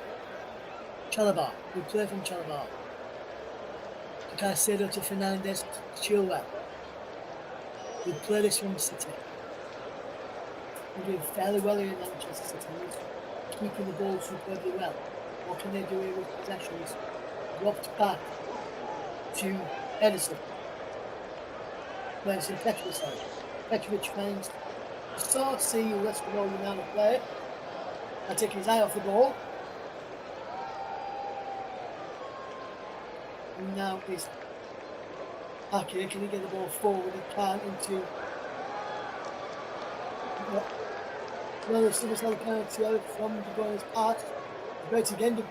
Chalobah. Good play from Chalobah. To Caicedo to Fernandes to Chilwell. Good play this from City. They're doing fairly well here in Manchester City. Keeping the ball superbly well. What can they do here with possessions? Dropped back to Edison. Where's Petrovic? Petrovic finds Sarsi, who lets the ball down the play. I take his eye off the ball. And now is Ake. Can he get the ball forward? He can't into. Well, the Silva's had a penalty out from De Bruyne's pass. Great again.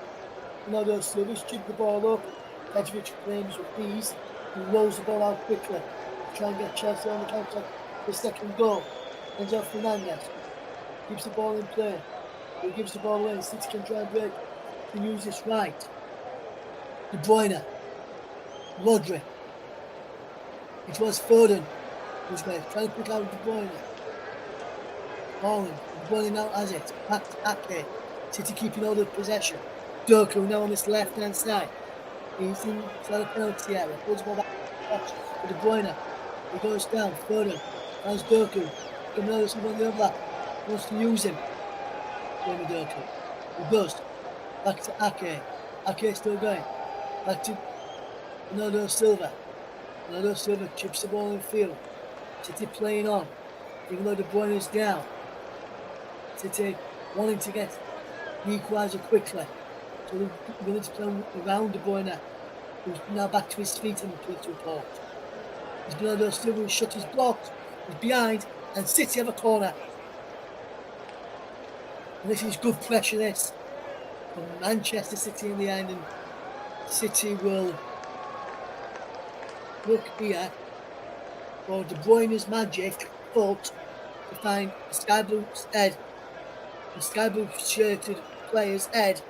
Another Silva's jigged the ball up. Petrovic claims with ease and rolls the ball out quickly to try and get Chelsea on the counter for the second goal. Enzo Fernandez keeps the ball in play. He gives the ball away. City can try and break. Can use this right. De Bruyne. Rodri. It was Foden who's going to try and pick out De Bruyne. Holland. De Bruyne now has it. Back to Ake. City keeping all the possession. Doku now on this left hand side. He's inside the penalty area. Pulls the ball back to De Bruyne. He goes down. Foden. How's Doku? Coming out of someone on the other lap. Wants to use him. Going with Doku. He goes. Back to Ake. Ake still going. Back to Bernardo Silva. Bernardo Silva chips the ball in field. City playing on. Even though De Bruyne is down. City wanting to get the equaliser quickly. So they're willing to play around De Bruyne, who's now back to his feet in the police report. As Bernardo Silva shut his blocked, he's behind, and City have a corner. And this is good pressure, this, from Manchester City in the end, and City will look here for De Bruyne's magic foot to find the sky blue's head, the sky blue shirted player's head,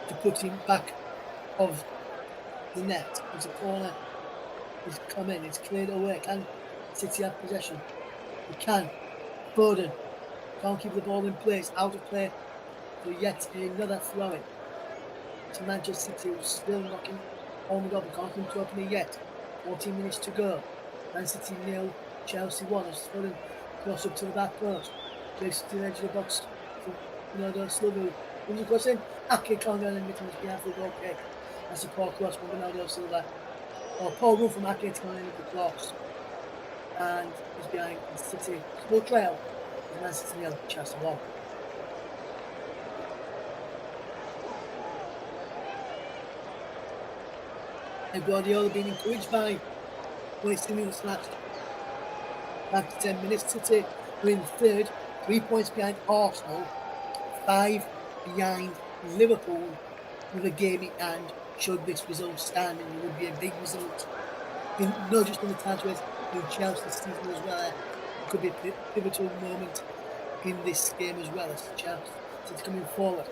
to put him back of the net. As a corner has come in, it's cleared away. Can City have possession? They can. Foden can't keep the ball in place, out of play for yet another throw-in to Manchester City, who's still knocking Oh my God, we can't come to open it yet. 14 minutes to go. Man City 0, Chelsea 1. It's sudden cross up to the back post. Takes to the edge of the box for Bernardo Silva. Comes across in. Ake can't get anything on his behalf for a goal kick. That's a poor cross from Bernardo Silva. Or poor run from Ake to can't the cross. And he's behind City. Small trail. Man City 0, Chelsea 1. And Guardiola being encouraged by 22 minutes left. After 10 minutes, City were in third, 3 points behind Arsenal, 5 behind Liverpool, with a game in hand. Should this result stand, and it would be a big result, not just in the times where in Chelsea's season as well. It could be a pivotal moment in this game as well as Chelsea coming forward.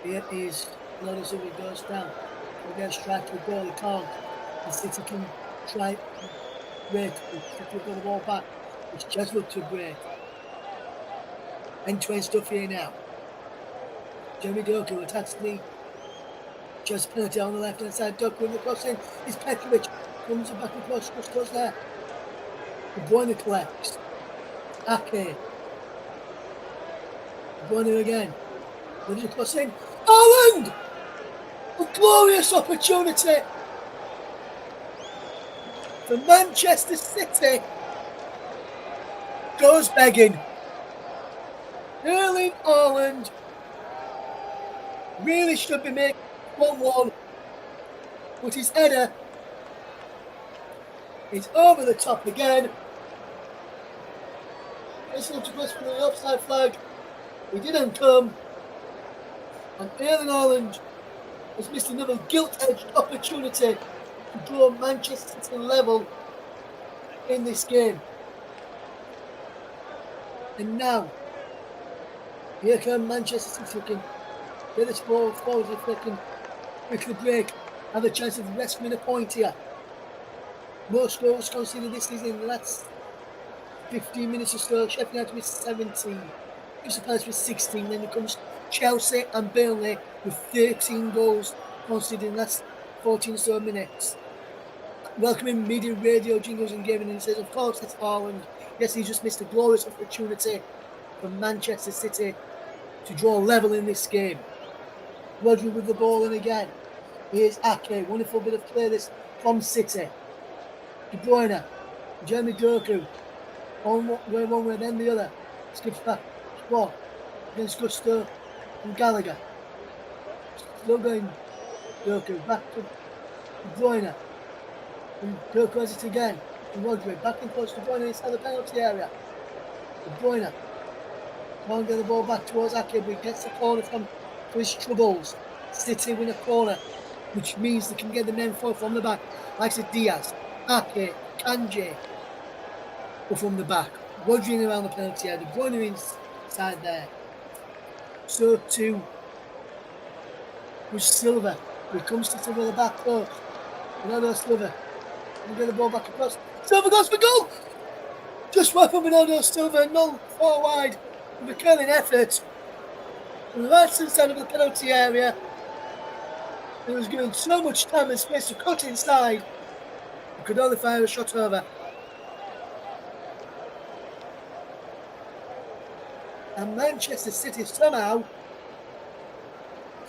Here is Bernardo Silva goes down. We're going to strike to the goal, he can't. And City can try break. City have got the ball back. It's just looked to break. End-to-end stuff here now. Jeremy Doku attacks the just penalty on the left-hand side. Doku in the crossing is Petrovic. Comes back across, just goes there. De Bruyne collects. Ake. De Bruyne again. Comes across in. Haaland! A glorious opportunity for Manchester City. Goes begging. Erling Haaland really should be making 1-1, but his header is over the top again. This looks to from the offside flag. He didn't come, and Erling Haaland has missed another gilt-edged opportunity to draw Manchester City level in this game. And now, here come Manchester City looking. Get this ball forward if they can quickly break. Have a chance of rescuing a point here. Most goals conceded this season in the last 15 minutes or so. Sheffield United with 17. Crystal Palace with 16. Then it comes Chelsea and Burnley with 13 goals conceded in the last 14 or so minutes. Welcoming media, radio, jingles and gaming, and he says, of course, it's Haaland. Yes, he just missed a glorious opportunity for Manchester City to draw level in this game. Rodri with the ball in again. Here's Ake. Wonderful bit of play this from City. De Bruyne. Jeremy Doku. One way, then the other. Skips back. Squad. Against Gusto and Gallagher. Still going Doku. Back to De Bruyne. And Doku has it again. And Rodri. Back in close to De Bruyne inside the penalty area. De Bruyne. Can't get the ball back towards Ake, but he gets the corner for his troubles. City win a corner, which means they can get the men forward from the back, like Diaz, Ake, Kanji, or from the back. Rodri around the penalty area, De Bruyne inside there. So too with Silva, who comes to Silva the back post. Bernardo Silva can get the ball back across. Silva goes for goal! Just went for Bernardo Silva, no far wide. With a curling effort from the right side of the penalty area. He was given so much time and space to cut inside. He could only fire a shot over. And Manchester City somehow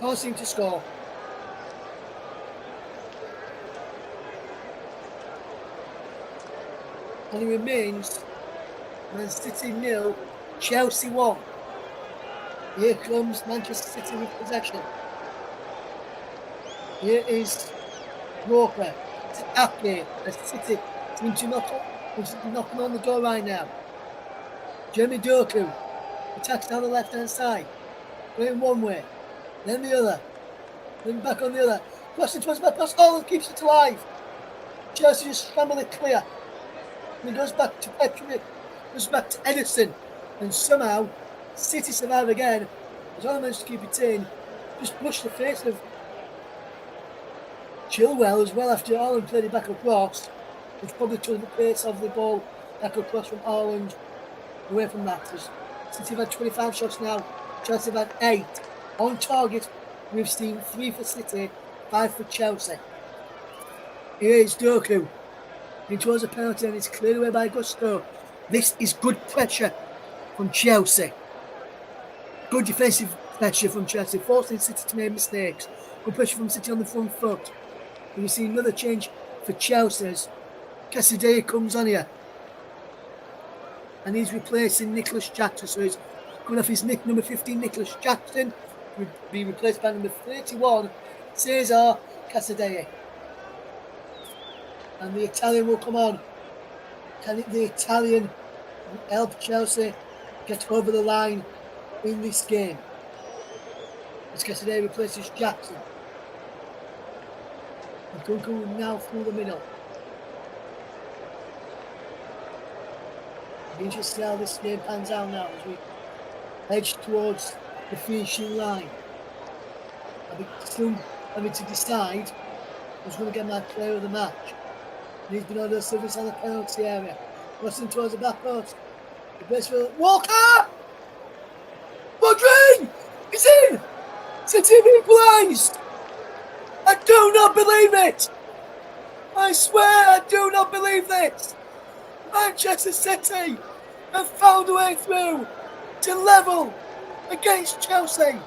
can't seem to score. And it remains Man City 0, Chelsea 1. Here comes Manchester City with possession. Here is Walker to Ake. As City seem to knocking on the door right now. Jeremy Doku attacks down the left-hand side. Going one way, then the other, then back on the other. Crossing towards the back pass. Haaland keeps it alive. Chelsea just scramble it clear. And he goes back to Petrovic. Goes back to Edison. And somehow, City survive again. As well managed to keep it in. Just pushed the face of Chilwell as well after Haaland played it back across. Which probably took the pace of the ball back across from Haaland away from that. City have had 25 shots now. Chelsea have had 8. On target, we've seen 3 for City, 5 for Chelsea. Here is Doku. He draws a penalty and it's cleared away by Gusto. This is good pressure from Chelsea. Good defensive pressure from Chelsea, forcing City to make mistakes. Good pressure from City on the front foot. And we see another change for Chelsea as Casadei comes on here. And he's replacing Nicholas Jackson. So he's coming off his number 15, Nicholas Jackson, will be replaced by number 31, Cesar Casadei. And the Italian will come on. Can the Italian help Chelsea get over the line in this game? As Casadei replaces Jackson. And Kunku now through the middle. It'll be interesting to see how this game pans out now as we edge towards the finishing line. I'll be soon having to decide who's going to get my player of the match. And he's been on the service on the penalty area. Crossing towards the back post. The best for Walker! Rodri! He's in! City have equalised! I do not believe it! I swear I do not believe this! Manchester City have found a way through to level against Chelsea.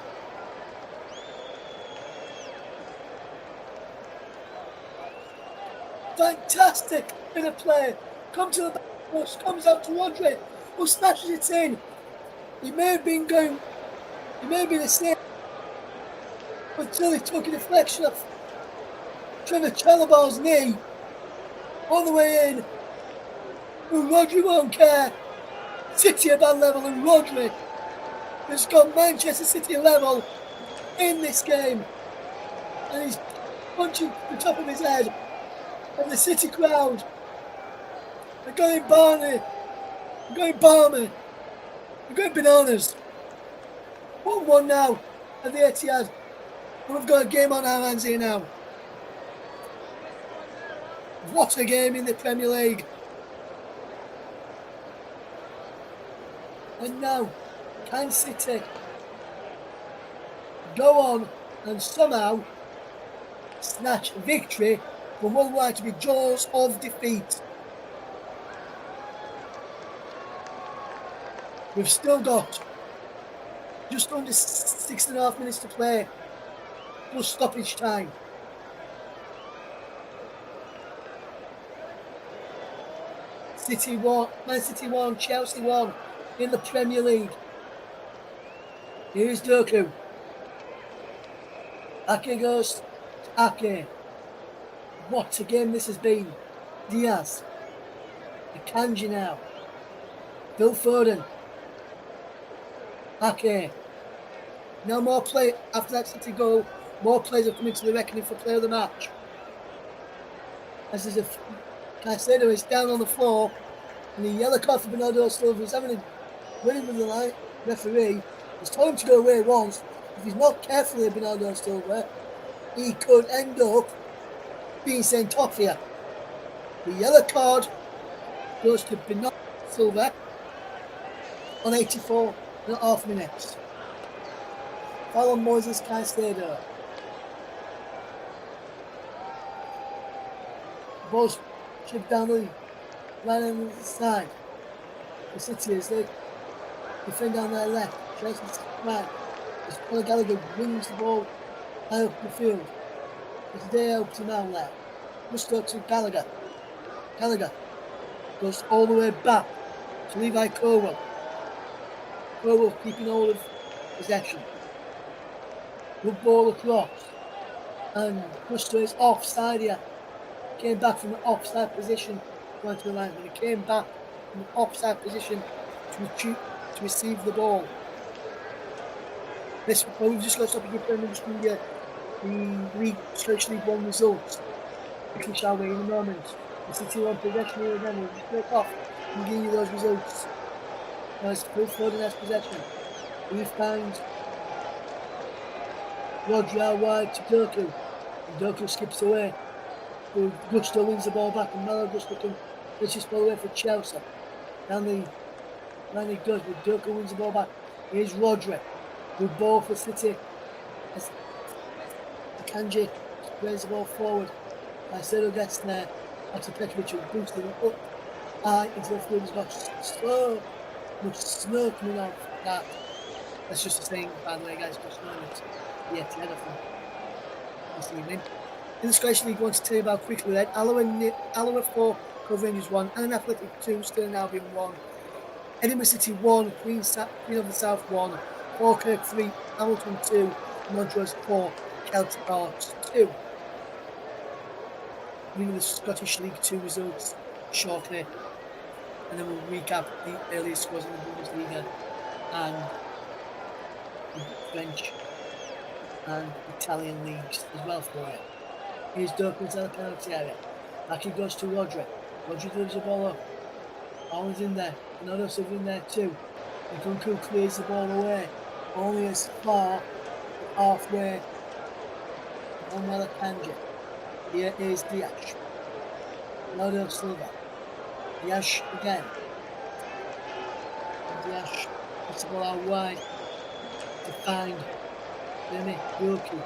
Fantastic bit of play. Comes to the back post, comes out to Rodri, who smashes it in. He may have been the same until he took a deflection off Trevor Chalobah's knee all the way in. And Rodri won't care. City are at level, and Rodri has got Manchester City level in this game. And he's punching the top of his head. And the City crowd are going Barney, they're going balmy, they're going bananas. 1-1 now at the Etihad. And we've got a game on our hands here now. What a game in the Premier League. And now, can City go on and somehow snatch victory from what would like to be jaws of defeat? We've still got just under 6.5 minutes to play, plus stoppage time. City 1, Man City 1, Chelsea 1 in the Premier League. Here's Doku. Ake goes to Ake. What a game this has been. Diaz. Akanji now. Phil Foden. Ake. Now more play after that City goal. More players are coming to the reckoning for player of the match. As there's a Caicedo is down on the floor, and the yellow card for Bernardo Silva is having a winning with the line. Referee has told him to go away once. If he's not careful here, Bernardo Silva, he could end up being sent off here. The yellow card goes to Bernardo Silva on 84.5 minutes. Foul on Moises Caicedo. Ball's chipped down the line on the side. The City as they defend down their left. Chelsea's right. As Conor Gallagher wins the ball high up the field. As they helps him out there. Gusto to Gallagher. Gallagher goes all the way back to Levi Colwill. Colwill keeping hold of possession. Good ball across. And Gusto is offside here. Came back from the offside position going to the line, but he came back from the offside position to receive the ball. We've just got to stop again and just bring the League Scottish League 1 results. Quickly shall we in a moment. The City 1 possession here again. We'll just break off and give you those results. Now it's Phil Foden has possession. We find Rodri out wide to Doku. And Doku skips away. Gusto wins the ball back, and Malo Gusto can push this ball away for Chelsea. Down the line he goes, but Doku wins the ball back. Here's Rodri. Good ball for City. As Akanji brings the ball forward. Caicedo gets there. After Petrovic will boost him up high into the field. He's got so much snow coming off that. That's just a saying, by the way, guys. Just knowing it's yet ahead of them this evening. In the Scottish League, I want to tell you about quickly then. Alloa 4, Cove Rangers 1, and Athletic 2, Stirling Albion 1, Edinburgh City 1, Queen of the South 1, Falkirk 3, Hamilton 2, Montrose 4, Celtic Hearts 2. Reading the Scottish League 2 results shortly, and then we'll recap the earliest scores in the Bundesliga and the French and Italian leagues as well for it. Here's Dirk into the penalty area. Back it goes to Rodri. Rodri delivers the ball up. Always in there. Another sub in there too. And Kunku clears the ball away. Only as far halfway on Malakanji. Here is Diash. Lodo Silva. Diash again. And Diash puts the ball out wide to find Demi Yoki.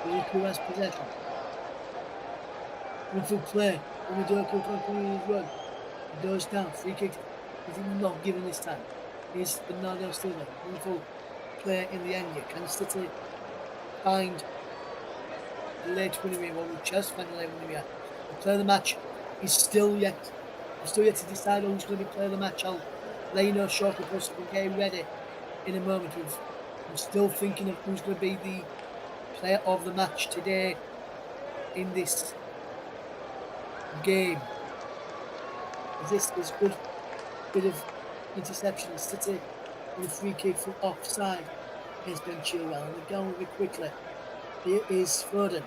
Yoki has possession. Wonderful play. Demi Yoki continues his run. He goes down. Free kick. He's not given this time. Here's Bernardo Silva. Wonderful play in the end here. Can City find the late winning way? Well, we just find the late winning way. The player of the match is still yet to decide who's going to be player of the match. I'll let you know shortly, plus we'll get ready in a moment. I'm still thinking of who's going to be the player of the match today in this game. This is good bit of interception. City on the free kick from offside against Ben Chilwell, and they're going with it quickly. Here is Foden.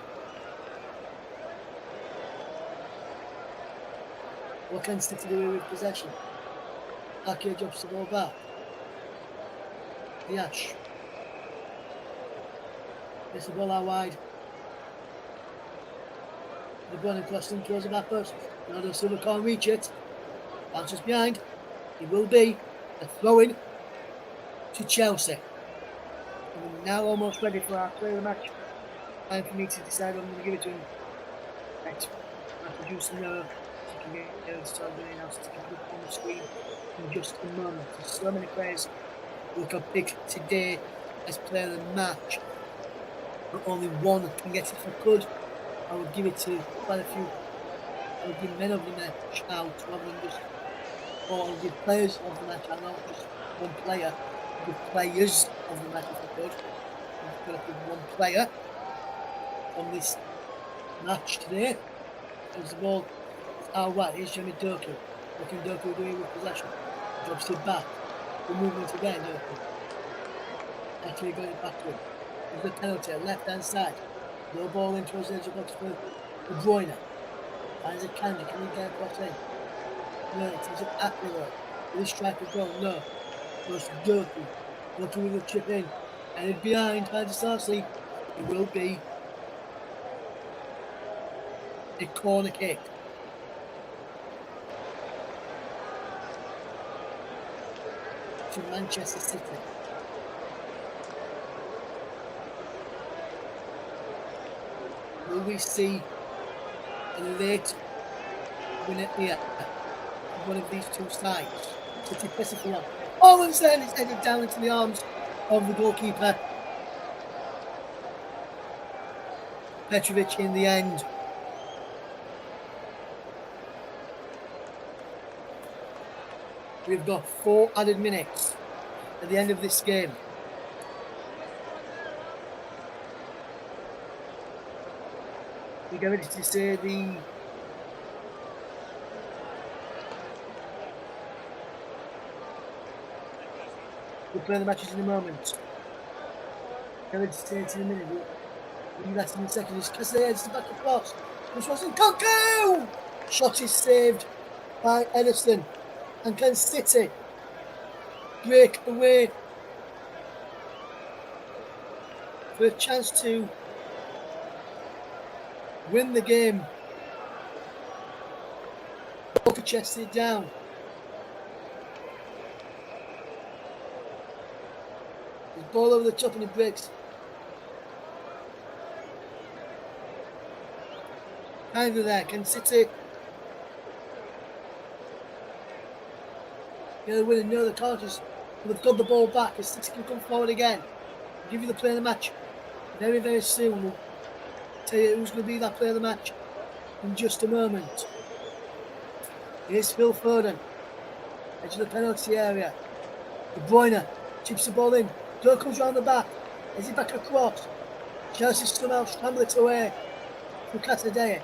What can City do with possession? Ake drops the ball back. Diash. Gets the ball out wide. The ball across and throws it back first. Ronaldo Silva can't reach it. Bounces behind. It will be a throw-in to Chelsea. And we're now almost ready for our player of the match. Time for me to decide what I'm going to give it to him. Right. My producer now, so you can get it started doing now, so you can look on the screen in just a moment. There's so many players who can pick today as player of the match, but only one can get it. If I could, I would give it to quite a few. I would give men of the match out rather than just, or I would give players of the match out, not just one player. I would give players of the match if I could. I've got to pick one player on this match today. There's the ball. Right, here's Jeremy Doku. What can Doku do with possession? Drops it back. The movement again, Doku. Actually got it back to him. There's the penalty, left hand side. No ball in towards the edge of the box for De Bruyne. Finds a Kanji, can he get across in? No, it takes it Aquilo. Will he strike a goal? No. Goes to Doku. Doku with a chip in. And it's behind, finds Sarsi. It will be a corner kick. To Manchester City. Will we see a late winner here? One of these two sides. City pressing for one. Oh, and then it's headed down into the arms of the goalkeeper. Petrovic in the end. We've got 4 added minutes at the end of this game. We get ready to say the we'll play the matches in a moment. Get ready to say it in a minute. We'll do that in a second. It's Casillas, the back across. This wasn't Kunku! Shot is saved by Edison. And can City break away for a chance to win the game? Walker chests it down. There's ball over the top and it breaks. Kind of there. Can City get a win near the corners? They've got the ball back. As City can come forward again. I'll give you the player of the match very, very soon. We'll tell you who's going to be that player of the match in just a moment. Here's Phil Foden. Edge of the penalty area. De Bruyne chips the ball in. Dirk comes round the back. Is he back across? Chelsea somehow scramble it away from Casadei.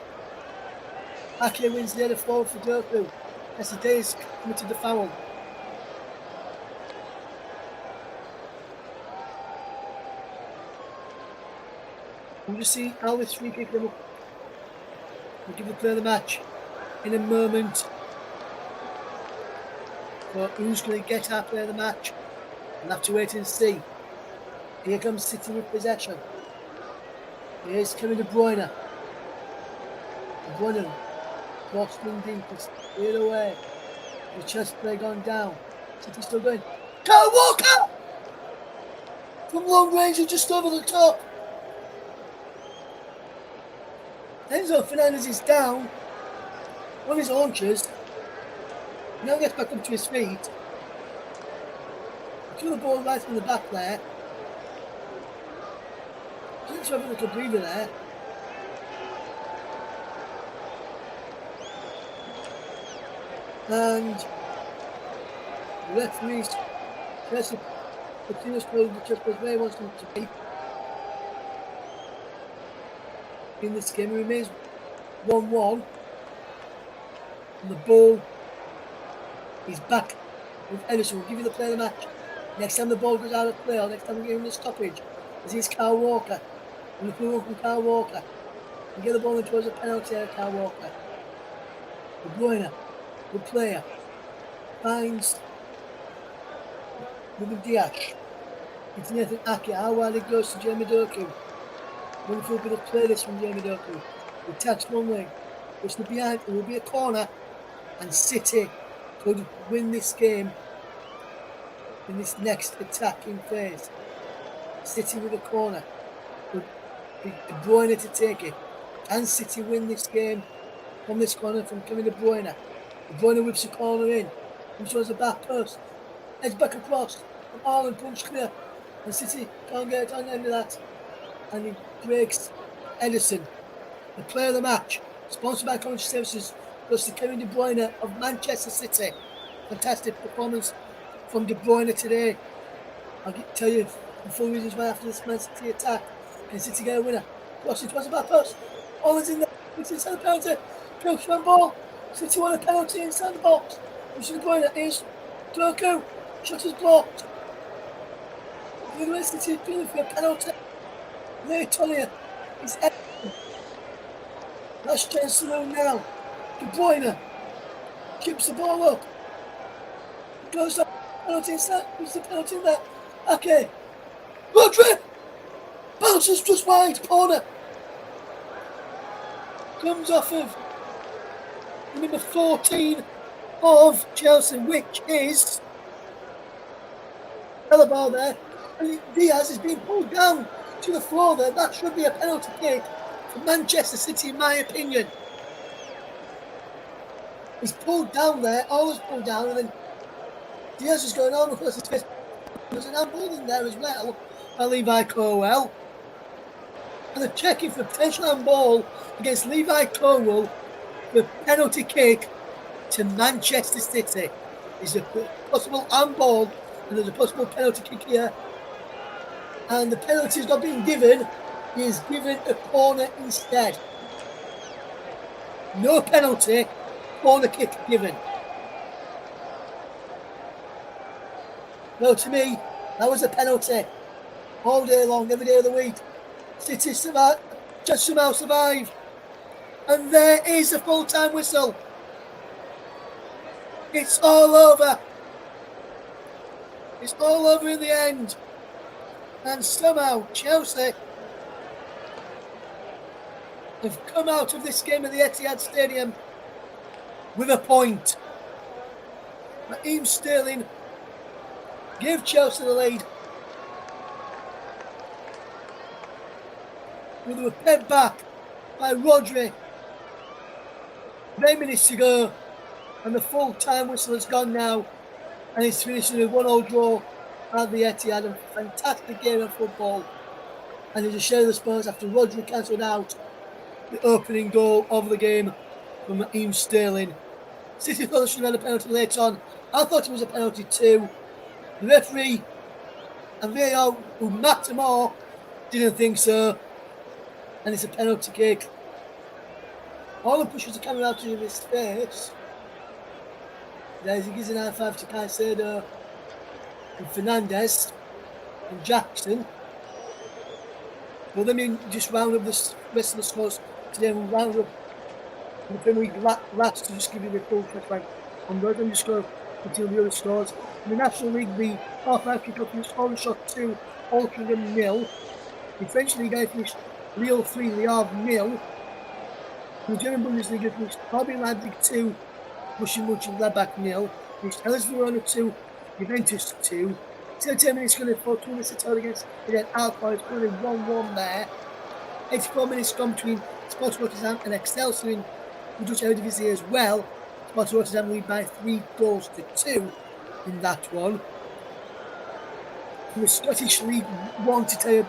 Ake wins the header forward for Doku. Casadei's committed the foul. We'll just see how this free kick will give the player of the match in a moment. But who's going to get our player of the match? We'll have to wait and see. Here comes City with possession. Here's Kevin De Bruyne. De Bruyne crossed in deep, it's cleared away. The chest play gone down. City still going. Kyle Walker! From long range and just over the top. Enzo Fernandez is down on his haunches. Now gets back up to his feet. Threw the ball right from the back there. Didn't have a little breather there. And the referees Chelsea continues to the just as they wants them to be. In this game, it remains 1-1. And the ball is back with Ederson. We'll give you the player of the match. Next time the ball goes out of play, or next time we give him the stoppage, this is Kyle Walker. And if we want from Kyle Walker, we get the ball into a penalty area, Kyle Walker. De Bruyne, good player, finds Ruben Dias. It's Nathan Ake. How wide it goes to Jeremy Doku. Wonderful bit of play this from Jeremy Doku. He attacks one wing, goes to behind, it will be a corner, and City could win this game in this next attacking phase. City with a corner. Would be De Bruyne to take it. Can City win this game from this corner from Kevin De Bruyne? De Bruyne whips the corner in. And shows the back post. Heads back across. And Haaland punch clear. And City can't get it on the end of that. And he breaks Ederson. The player of the match, sponsored by Community Services, goes to Kevin De Bruyne of Manchester City. Fantastic performance from De Bruyne today. I'll tell you the full reasons why after this Man City attack. Can City get a winner? Cross it towards the back post. Haaland's in there. It's inside the penalty. Pilks one ball. City won a penalty inside the box. De Bruyne is Doku. Shot is blocked. The other way, City is feeling for a penalty. Ray Tollier is excellent. Last chance to know now. De Bruyne keeps the ball up. Goes up. Penalty inside. Who's the penalty in there? Okay. Rodri! Bounces just wide. Corner. Comes off of number 14 of Chelsea, which is Alaba there. And Diaz is being pulled down to the floor there. That should be a penalty kick for Manchester City, in my opinion. He's pulled down there, always pulled down, and then Diaz is going on across his face. There's an handball in there as well by Levi Colwill. And they're checking for potential handball against Levi Colwill for penalty kick to Manchester City. There's a possible handball and there's a possible penalty kick here. And the penalty is not being given. He is given a corner instead. No penalty, corner kick given. No, to me, that was a penalty. All day long, every day of the week. City survived, just somehow survived. And there is the full-time whistle. It's all over. It's all over in the end. And somehow Chelsea have come out of this game at the Etihad Stadium with a point. Raheem Sterling gave Chelsea the lead. We were fed back by Rodri 8 minutes to go, and the full time whistle has gone now, and it's finishing a 1-1 draw at the Etihad. A fantastic game of football, and there's a share of the Spurs after Rodri cancelled out the opening goal of the game from Raheem Sterling. City thought they should have had a penalty later on. I thought it was a penalty too. The referee and VAR, who mapped them all, didn't think so, and it's a penalty kick. All the pushes are coming out of his face. There's he gives an high five to Caicedo and Fernandes and Jackson. Well, let me just round up the rest of the scores today. We'll round up the Premier League last to just give you the full check on those. I'm just going to continue the other scores. In the National League, the half-hour kick-off finished Aldershot 2, Altrincham 0. The French League finished Lille 3, Le Havre 0. In the German Bundesliga finished RB Leipzig 2, Borussia Mönchengladbach 0. Finished Hellas Verona 2, Juventus 2. Still 10 minutes going for Tunis against Alkmaar. It's going 1-1 there. 84 minutes gone between Sporting Rotterdam and Excelsior in the Dutch Eredivisie as well. Sporting Rotterdam lead by 3-2 in that one. In the Scottish League 1 to tell you,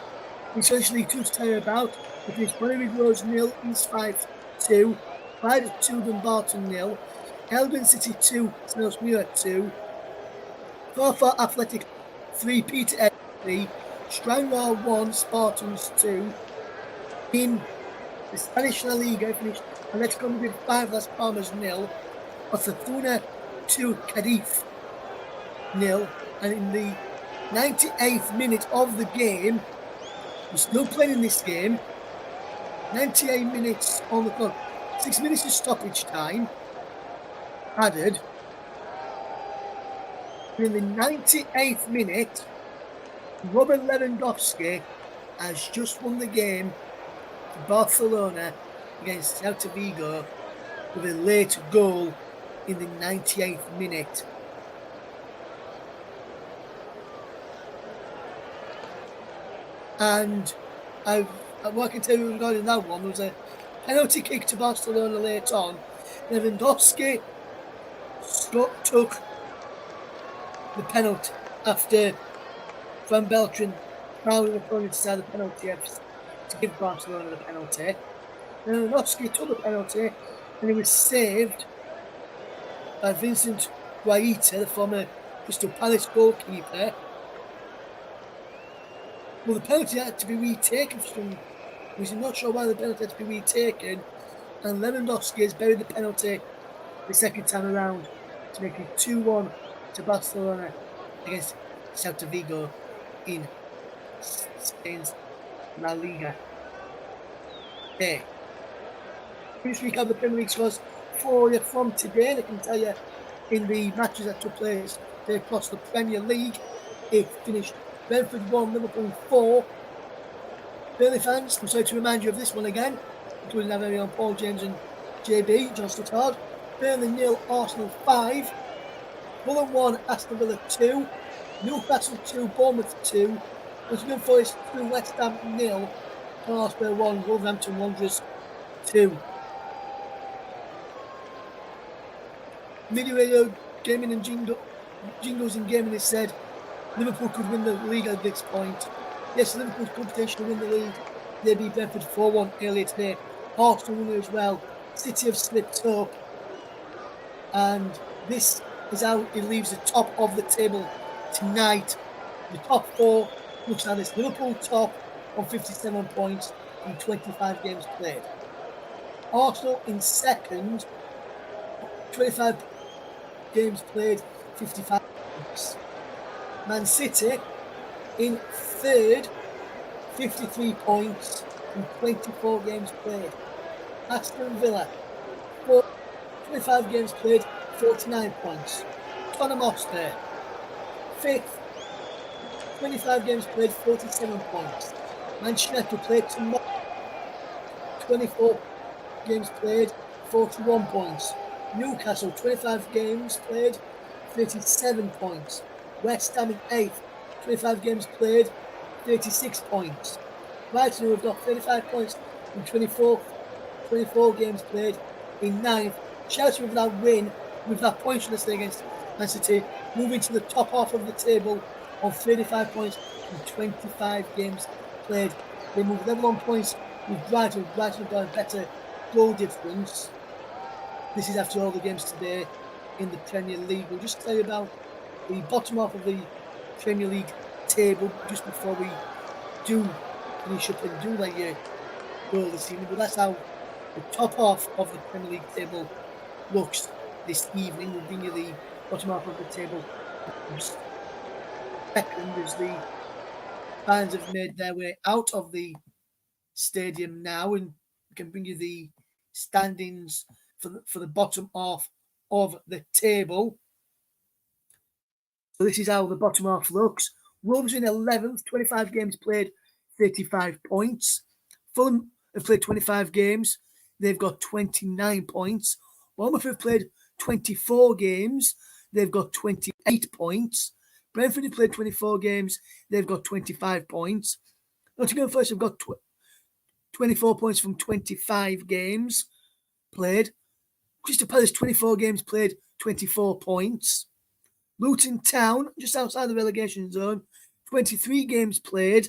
in Scottish League 2 to tell you about, it finished Bonnyrigg Rose 0, East 5-2, Ryder 2, Dumbarton 0, Elgin City 2, Snelsmuir 2, Forfar Athletic 3, Peter 3, Stranraer 1, Spartans 2. In the Spanish La Liga, finished Atletico Madrid 5, Las Palmas 0, Osasuna 2, Cadiz 0, and in the 98th minute of the game, we're still playing in this game, 98 minutes on the clock, 6 minutes of stoppage time added. In the 98th minute, Robert Lewandowski has just won the game for Barcelona against Celta Vigo with a late goal in the 98th minute. And what I can tell you regarding that one, there was a penalty kick to Barcelona late on. Lewandowski took the penalty after Van Beltran fouled an opponent to the penalty to give Barcelona the penalty. Lewandowski took the penalty and he was saved by Vincent Guaita, the former Crystal Palace goalkeeper. Well, the penalty had to be retaken for some reason. I'm not sure why the penalty had to be retaken. And Lewandowski has buried the penalty the second time around to make it 2-1 to Barcelona against Celta Vigo in Spain's La Liga. Okay. This week of the Premier League scores for you from today. I can tell you in the matches that took place across the Premier League, it finished Brentford 1, Liverpool 4. Burnley fans, I'm sorry to remind you of this one again, including our very own Paul James and JB, John Stoddard. Burnley 0, Arsenal 5. Fulham 1, Aston Villa 2. Newcastle 2, Bournemouth 2. Nottingham Forest 2, West Ham 0. Hotspur 1, Wolverhampton Wanderers 2. Media Radio Gaming and Jingles in Gaming has said Liverpool could win the league at this point. Yes, Liverpool could potentially win the league. They beat Brentford 4-1 earlier today. Arsenal won as well. City have slipped up. And this is how it leaves the top of the table tonight. The top four looks like this. Liverpool top on 57 points in 25 games played. Arsenal in second, 25 games played, 55 points. Man City in third, 53 points in 24 games played. Aston Villa, 25 games played, 49 points. Tottenham Hotspur, fifth, 25 games played, 47 points. Manchester United played tomorrow, 24 games played, 41 points. Newcastle, 25 games played, 37 points. West Ham in 8th, 25 games played, 36 points. Brighton, who have got 35 points in 24 games played, in 9th, Chelsea with that win, with that point from the against Man City, moving to the top half of the table on 35 points from 25 games played. They move level on points with Brighton. Brighton have got a better goal difference. This is after all the games today in the Premier League. We'll just tell you about the bottom half of the Premier League table just before we do finish up and do let you go this evening. But that's how the top half of the Premier League table looks this evening. We'll bring you the bottom half of the table second as the fans have made their way out of the stadium now, and we can bring you the standings for the bottom half of the table. So this is how the bottom half looks. Wolves in 11th, 25 games played, 35 points. Fulham have played 25 games. They've got 29 points. Bournemouth have played 24 games. They've got 28 points. Brentford have played 24 games. They've got 25 points. Nottingham Forest have got 24 points from 25 games played. Crystal Palace, 24 games played, 24 points. Luton Town, just outside the relegation zone, 23 games played,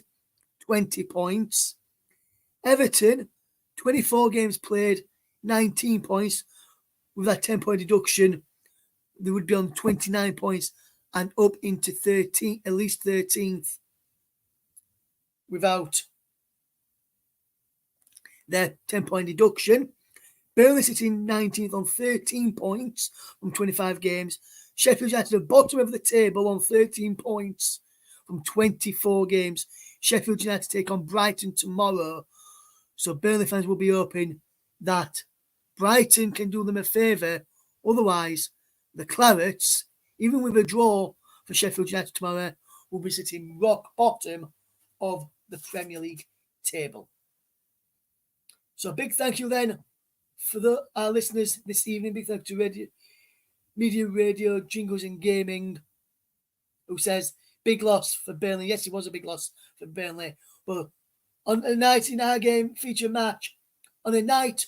20 points. Everton, 24 games played, 19 points. With that 10-point deduction, they would be on 29 points and up into 13, at least 13th, without their 10-point deduction. Burnley sitting 19th on 13 points from 25 games. Sheffield United at the bottom of the table on 13 points from 24 games. Sheffield United take on Brighton tomorrow. So Burnley fans will be hoping that Brighton can do them a favour. Otherwise, the Clarets, even with a draw for Sheffield United tomorrow, will be sitting rock bottom of the Premier League table. So a big thank you then for our listeners this evening. Big thank you to Media Radio, Jingles and Gaming, who says, big loss for Burnley. Yes, it was a big loss for Burnley. But on a night in our game feature match, on a night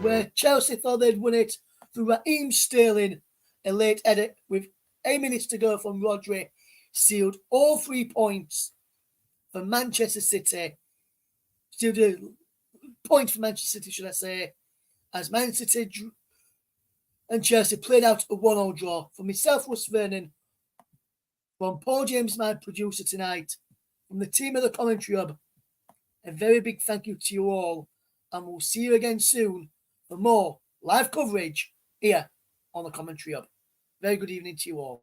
where Chelsea thought they'd won it through Raheem Sterling, a late edit with 8 minutes to go from Rodri, sealed all 3 points for Manchester City. Sealed a point for Manchester City, should I say, as Man City and Chelsea played out a 1-1 draw. For myself, Russ Vernon, from Paul James, my producer tonight, from the team of the Commentary Hub, a very big thank you to you all, and we'll see you again soon for more live coverage here on the Commentary Hub. Very good evening to you all.